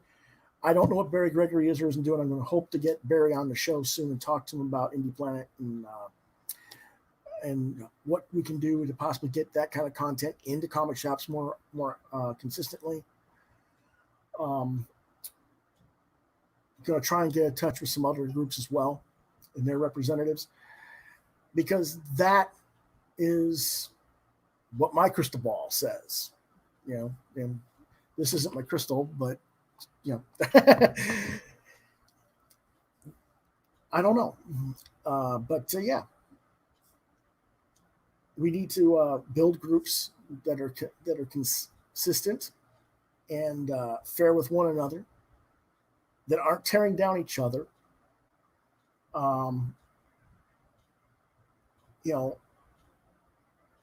I don't know what Barry Gregory is or isn't doing. I'm going to hope to get Barry on the show soon and talk to him about Indie Planet and what we can do to possibly get that kind of content into comic shops more consistently. Going to try and get in touch with some other groups as well and their representatives, because that is what my crystal ball says, and this isn't my crystal, but I don't know. But yeah, we need to build groups that are consistent and fair with one another, that aren't tearing down each other.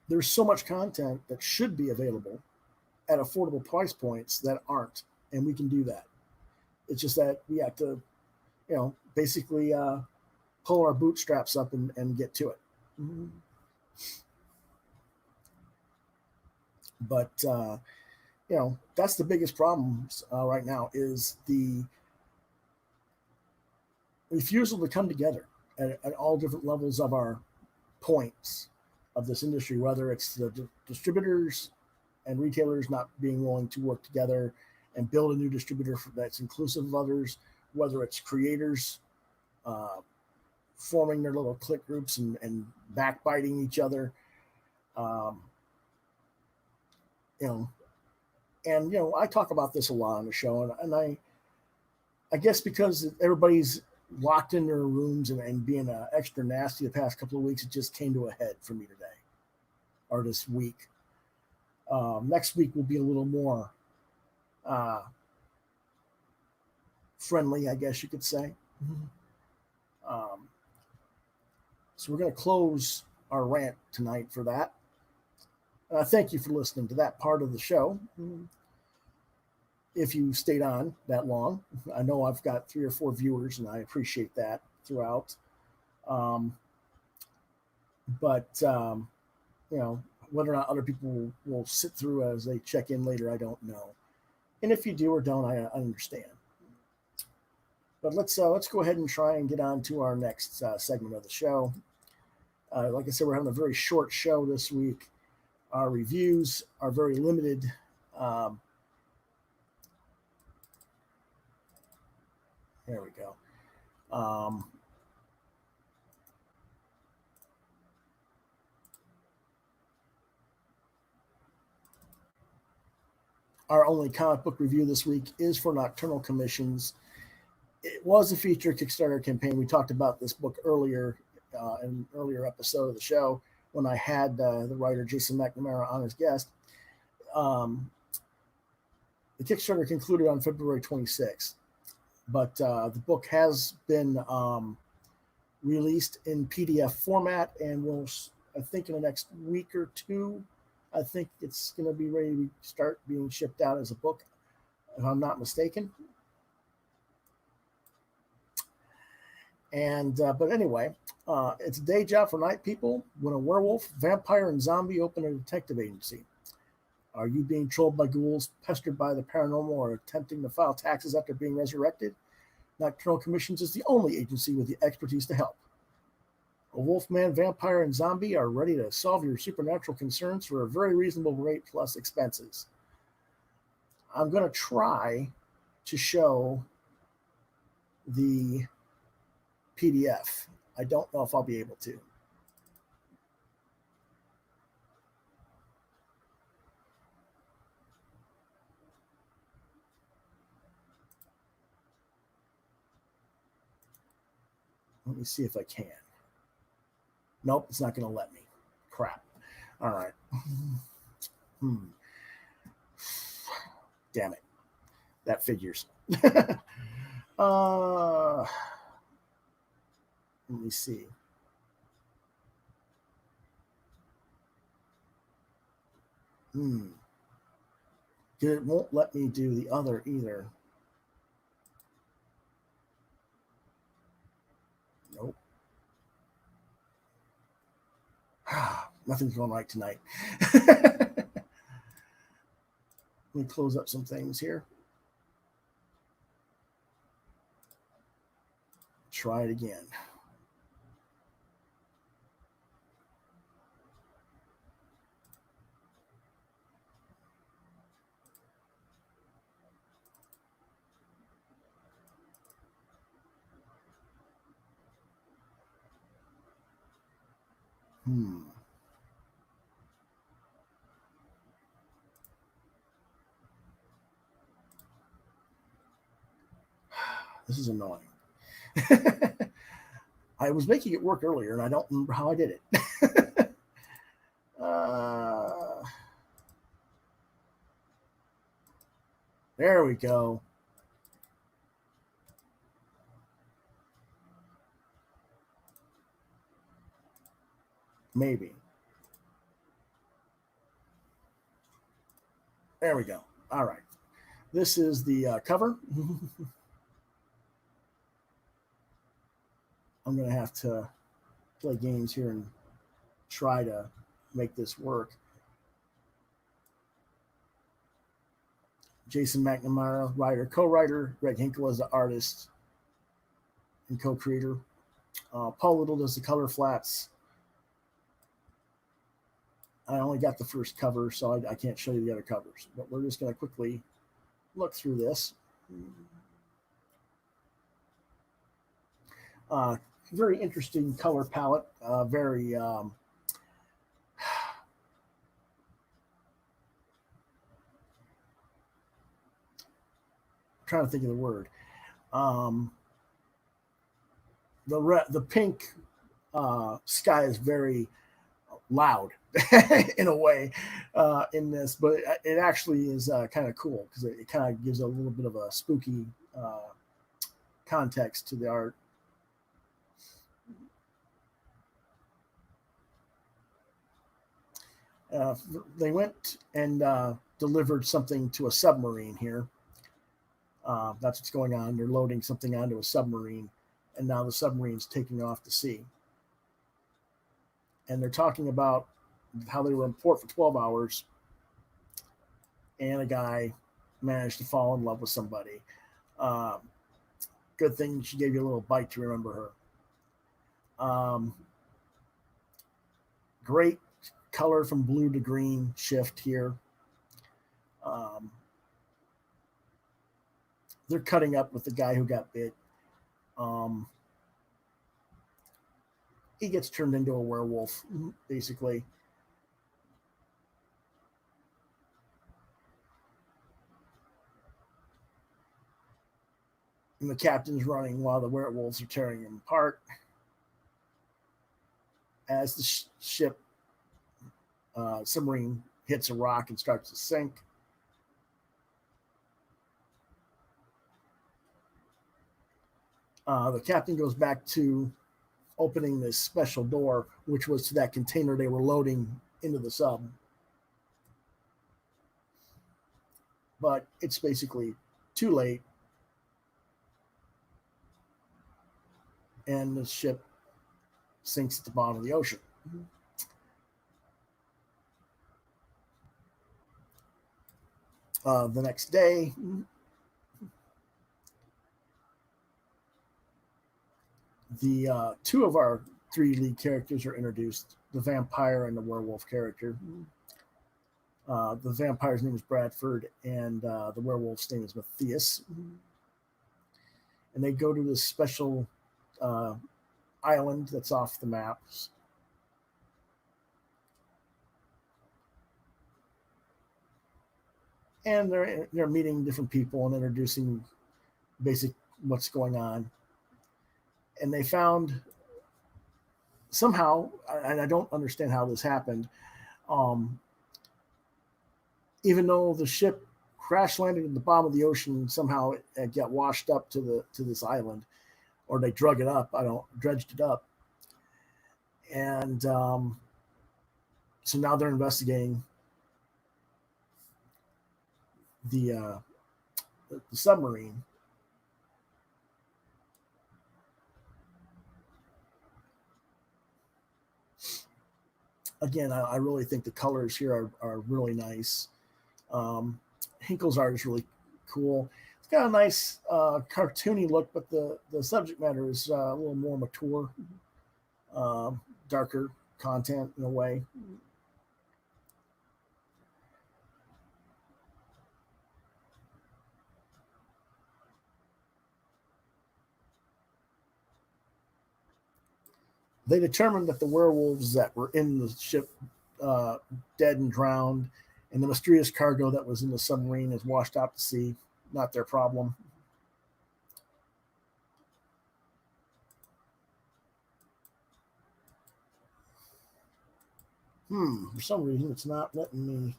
There's so much content that should be available at affordable price points that aren't, and we can do that. It's just that we have to, basically pull our bootstraps up and get to it. Mm-hmm. But that's the biggest problem right now, is the refusal to come together at all different levels of our points of this industry, whether it's the distributors and retailers not being willing to work together and build a new distributor that's inclusive of others, whether it's creators forming their little clique groups and backbiting each other. I talk about this a lot on the show, and I guess because everybody's locked in their rooms and being extra nasty the past couple of weeks, it just came to a head for me today or this week. Next week will be a little more friendly, I guess you could say. So we're going to close our rant tonight for that. Thank you for listening to that part of the show. If you stayed on that long, I know I've got 3 or 4 viewers, and I appreciate that throughout. But whether or not other people will sit through as they check in later, I don't know. And if you do or don't, I understand. But let's go ahead and try and get on to our next segment of the show. Like I said, we're having a very short show this week. Our reviews are very limited. There we go. Our only comic book review this week is for Nocturnal Commissions. It was a feature Kickstarter campaign. We talked about this book earlier in an earlier episode of the show when I had the writer Jason McNamara on as guest. The Kickstarter concluded on February 26th, but the book has been released in PDF format and will, I think in the next week or two, I think it's going to be ready to start being shipped out as a book, if I'm not mistaken. And but anyway, it's a day job for night people when a werewolf, vampire, and zombie open a detective agency. Are you being trolled by ghouls, pestered by the paranormal, or attempting to file taxes after being resurrected? Nocturnal Commissions is the only agency with the expertise to help. A wolfman, vampire, and zombie are ready to solve your supernatural concerns for a very reasonable rate plus expenses. I'm going to try to show the PDF. I don't know if I'll be able to. Let me see if I can. Nope, it's not going to let me. Crap. All right. Damn it. That figures. Let me see. It won't let me do the other either. Nope. Nothing's going right tonight. Let me close up some things here. Try it again. This is annoying. I was making it work earlier, and I don't remember how I did it. There we go. Maybe. There we go. All right. This is the cover. I'm going to have to play games here and try to make this work. Jason McNamara, writer, co-writer. Greg Hinkle is the artist and co-creator. Paul Little does the color flats. I only got the first cover, so I can't show you the other covers. But we're just going to quickly look through this. Very interesting color palette. Very trying to think of the word. The pink sky is very loud. in a way in this, but it actually is kind of cool because it kind of gives a little bit of a spooky context to the art. They went and delivered something to a submarine here. That's what's going on. They're loading something onto a submarine, and now the submarine's taking off to sea. And they're talking about how they were in port for 12 hours, and a guy managed to fall in love with somebody. Good thing she gave you a little bite to remember her. Great color from blue to green shift here. They're cutting up with the guy who got bit. He gets turned into a werewolf, basically. And the captain's running while the werewolves are tearing him apart. As the ship submarine hits a rock and starts to sink. The captain goes back to opening this special door, which was to that container they were loading into the sub. But it's basically too late. And the ship sinks at the bottom of the ocean. The next day, the two of our three lead characters are introduced, the vampire and the werewolf character. The vampire's name is Bradford, and the werewolf's name is Matthias. And they go to this special island that's off the maps. And they're meeting different people and introducing basic what's going on. And they found somehow, and I don't understand how this happened, even though the ship crash landed at the bottom of the ocean, somehow it got washed up to this island, or they dredged it up, and so now they're investigating the submarine. Again, I really think the colors here are really nice. Hinkle's art is really cool. It's got a nice cartoony look, but the subject matter is a little more mature, darker content in a way. They determined that the werewolves that were in the ship dead and drowned, and the mysterious cargo that was in the submarine is washed out to sea. Not their problem. For some reason, it's not letting me.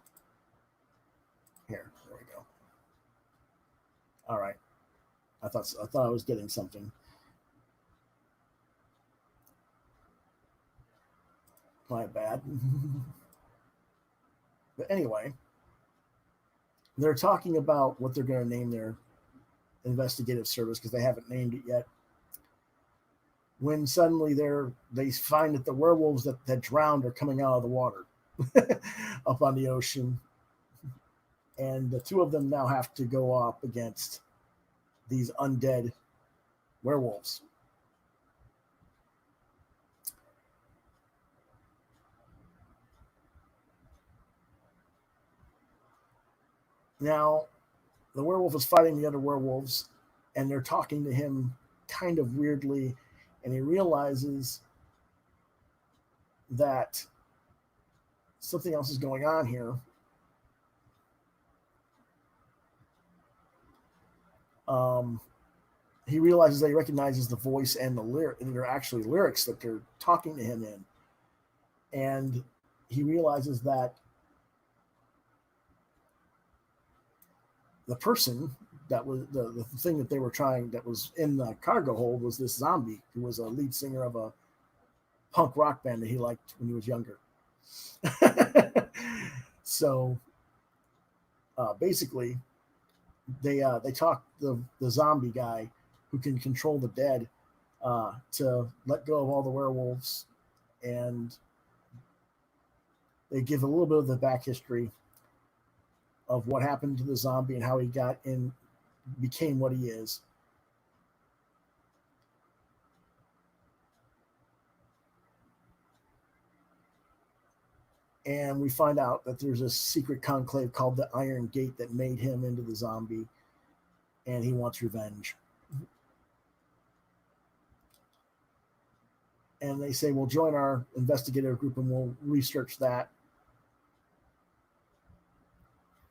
Here, there we go. All right. I thought I was getting something. My bad. But anyway, they're talking about what they're going to name their investigative service because they haven't named it yet. When suddenly they find that the werewolves that drowned are coming out of the water up on the ocean. And the two of them now have to go up against these undead werewolves. Now, the werewolf is fighting the other werewolves, and they're talking to him kind of weirdly, and he realizes that something else is going on here. He realizes that he recognizes the voice and the lyric, and they're actually lyrics that they're talking to him in. And he realizes that the person that was the thing that they were trying, that was in the cargo hold, was this zombie who was a lead singer of a punk rock band that he liked when he was younger. So basically, they talk the zombie guy who can control the dead to let go of all the werewolves, and they give a little bit of the back history of what happened to the zombie and how he got in, became what he is. And we find out that there's a secret conclave called the Iron Gate that made him into the zombie, and he wants revenge. And they say, we'll join our investigative group and we'll research that.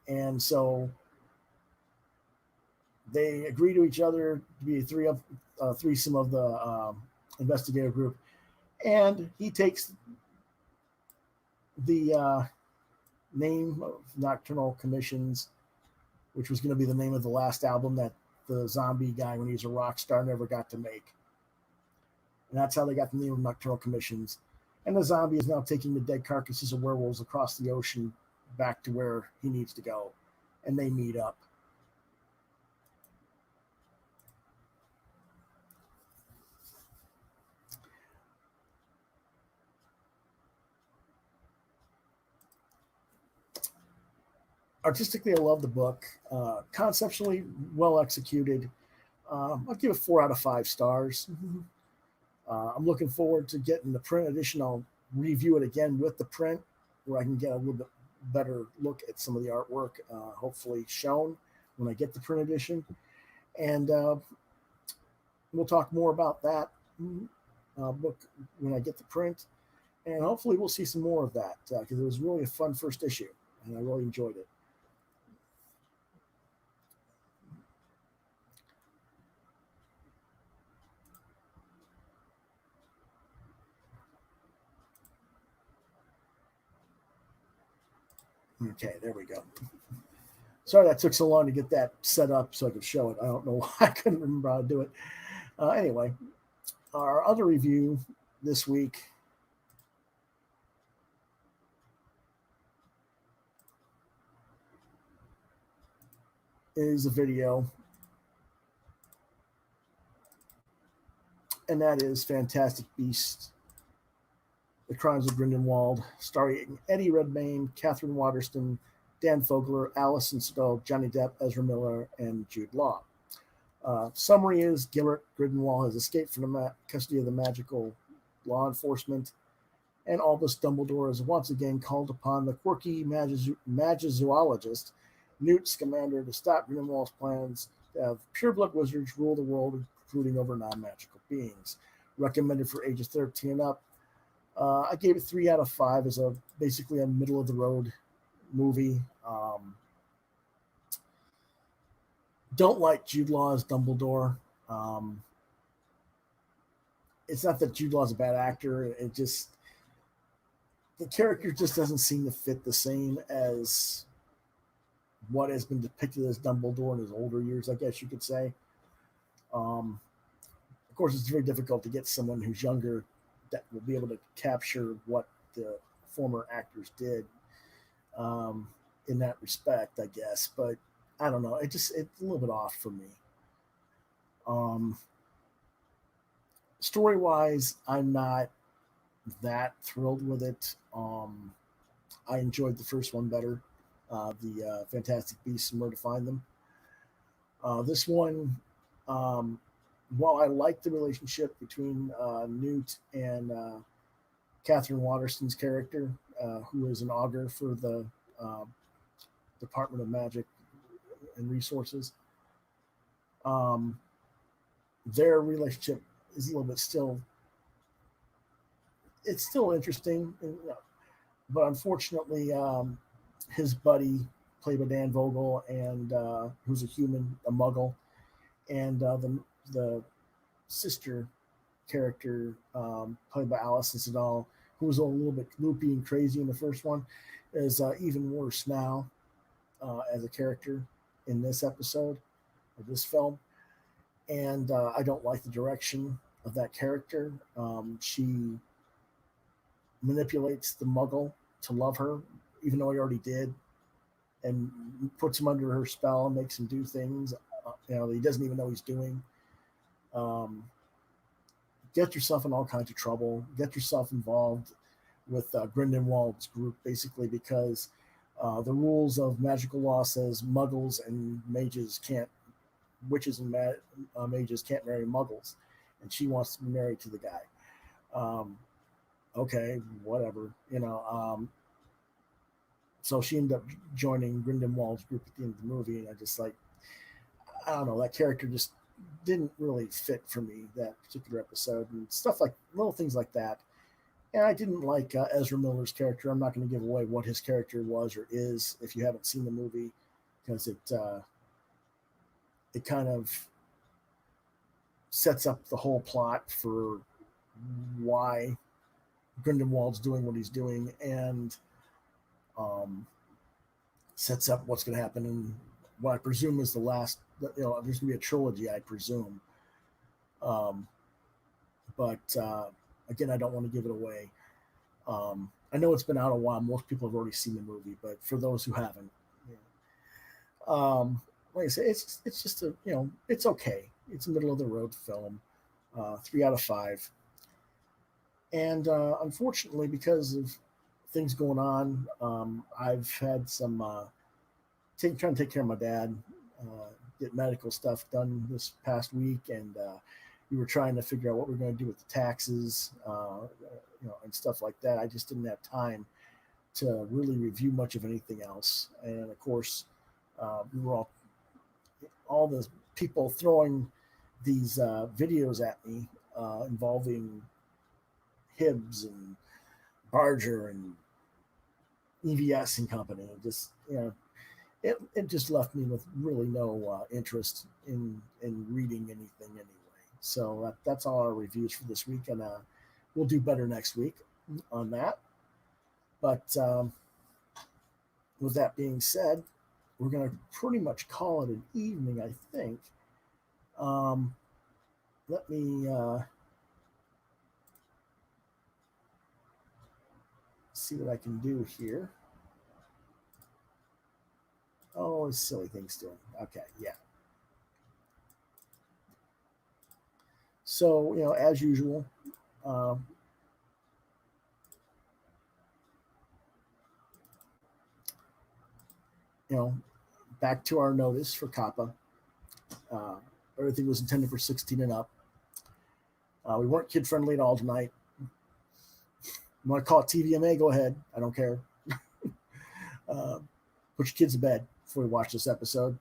And so they agree to each other to be a threesome of the investigative group. And he takes the name of Nocturnal Commissions, which was going to be the name of the last album that the zombie guy, when he was a rock star, never got to make. And that's how they got the name of Nocturnal Commissions. And the zombie is now taking the dead carcasses of werewolves across the ocean back to where he needs to go. And they meet up. Artistically, I love the book. Conceptually, well executed. I'll give it 4 out of 5 stars. I'm looking forward to getting the print edition. I'll review it again with the print, where I can get a little bit better look at some of the artwork, hopefully shown when I get the print edition. And we'll talk more about that book when I get the print. And hopefully we'll see some more of that, because it was really a fun first issue, and I really enjoyed it. Okay, there we go. Sorry that took so long to get that set up so I could show it. I don't know why I couldn't remember how to do it. Anyway, our other review this week is a video, and that is Fantastic Beasts: The Crimes of Grindelwald, starring Eddie Redmayne, Catherine Waterston, Dan Fogler, Alison Stowe, Johnny Depp, Ezra Miller, and Jude Law. Summary is Gilbert Grindelwald has escaped from the custody of the magical law enforcement, and Albus Dumbledore is once again called upon the quirky magizoologist Newt Scamander to stop Grindelwald's plans to have pureblood wizards rule the world, including over non-magical beings. Recommended for ages 13 and up. I gave it 3 out of 5 as basically a middle of the road movie. Don't like Jude Law as Dumbledore. It's not that Jude Law is a bad actor. It just, the character just doesn't seem to fit the same as what has been depicted as Dumbledore in his older years, I guess you could say. Of course, it's very difficult to get someone who's younger that will be able to capture what the former actors did in that respect, I guess. But I don't know. It's a little bit off for me. Story-wise, I'm not that thrilled with it. I enjoyed the first one better, the Fantastic Beasts and Where to Find Them. This one, while I like the relationship between Newt and Catherine Waterston's character, who is an augur for the Department of Magic and Resources, their relationship is a little bit still, it's still interesting, but unfortunately, his buddy, played by Dan Vogel, and who's a human, a muggle, and the sister character, played by Alison Stowe, who was a little bit loopy and crazy in the first one, is even worse now as a character in this episode of this film. And I don't like the direction of that character. She manipulates the Muggle to love her, even though he already did, and puts him under her spell and makes him do things that he doesn't even know he's doing. Get yourself in all kinds of trouble. Get yourself involved with Grindelwald's group, basically, because the rules of magical law says Muggles and mages can't, witches and mages can't marry Muggles, and she wants to be married to the guy. Okay, whatever, so she ended up joining Grindelwald's group at the end of the movie, and I don't know, that character just didn't really fit for me, that particular episode, and stuff like little things like that. And I didn't like Ezra Miller's character. I'm not going to give away what his character was or is if you haven't seen the movie, because it kind of sets up the whole plot for why Grindelwald's doing what he's doing, and sets up what's going to happen in what I presume is the last. There's going to be a trilogy, I presume. But again, I don't want to give it away. I know it's been out a while. Most people have already seen the movie, but for those who haven't, like I say, it's just it's okay. It's a middle of the road film, 3 out of 5. And unfortunately, because of things going on, I've had some trying to take care of my dad, get medical stuff done this past week, and we were trying to figure out what we're going to do with the taxes, and stuff like that. I just didn't have time to really review much of anything else. And of course, we were all the people throwing these videos at me involving Hibbs and Barger and EVS and company. Just it just left me with really no interest in reading anything anyway. So that's all our reviews for this week, and we'll do better next week on that. But with that being said, we're going to pretty much call it an evening, I think. Let me see what I can do here. Oh, silly things doing. Okay, yeah. So, as usual, back to our notice for Kappa. Everything was intended for 16 and up. We weren't kid friendly at all tonight. You want to call it TVMA? Go ahead. I don't care. Put your kids to bed before we watch this episode.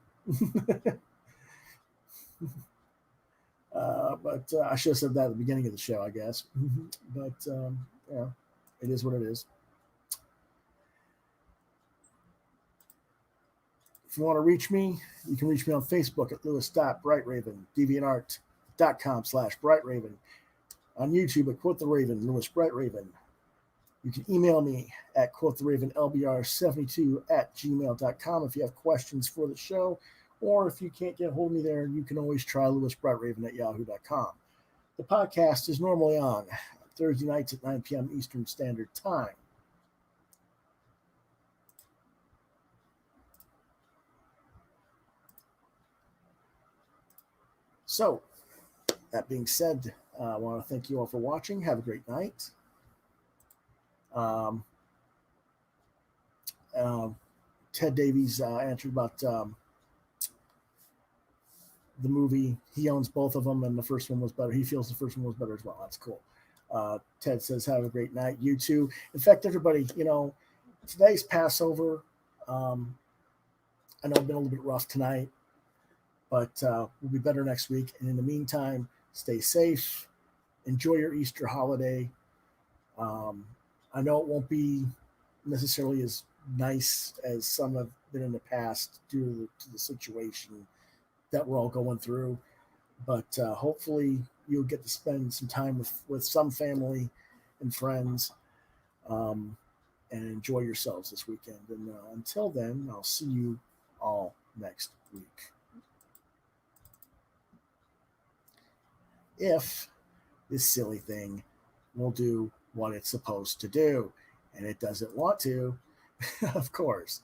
But I should have said that at the beginning of the show, I guess. But it is what it is. If you want to reach me, you can reach me on Facebook at Lewis.BrightRaven, DeviantArt.com/BrightRaven, on YouTube at Quoth the Raven, Lewis Brightraven. You can email me at quoththeravenlbr72@gmail.com if you have questions for the show, or if you can't get a hold of me there, you can always try lewisbrightraven@yahoo.com. The podcast is normally on Thursday nights at 9 p.m. Eastern Standard Time. So, that being said, I want to thank you all for watching. Have a great night. Ted Davies answered about the movie. He owns both of them, and the first one was better. He feels the first one was better as well. That's cool. Ted says, have a great night. You too. In fact, everybody, today's Passover. I know I've been a little bit rough tonight, but we'll be better next week. And in the meantime, stay safe. Enjoy your Easter holiday. I know it won't be necessarily as nice as some have been in the past due to the situation that we're all going through, but hopefully you'll get to spend some time with some family and friends. and enjoy yourselves this weekend. And until then, I'll see you all next week. If this silly thing will do what it's supposed to do, and it doesn't want to, of course,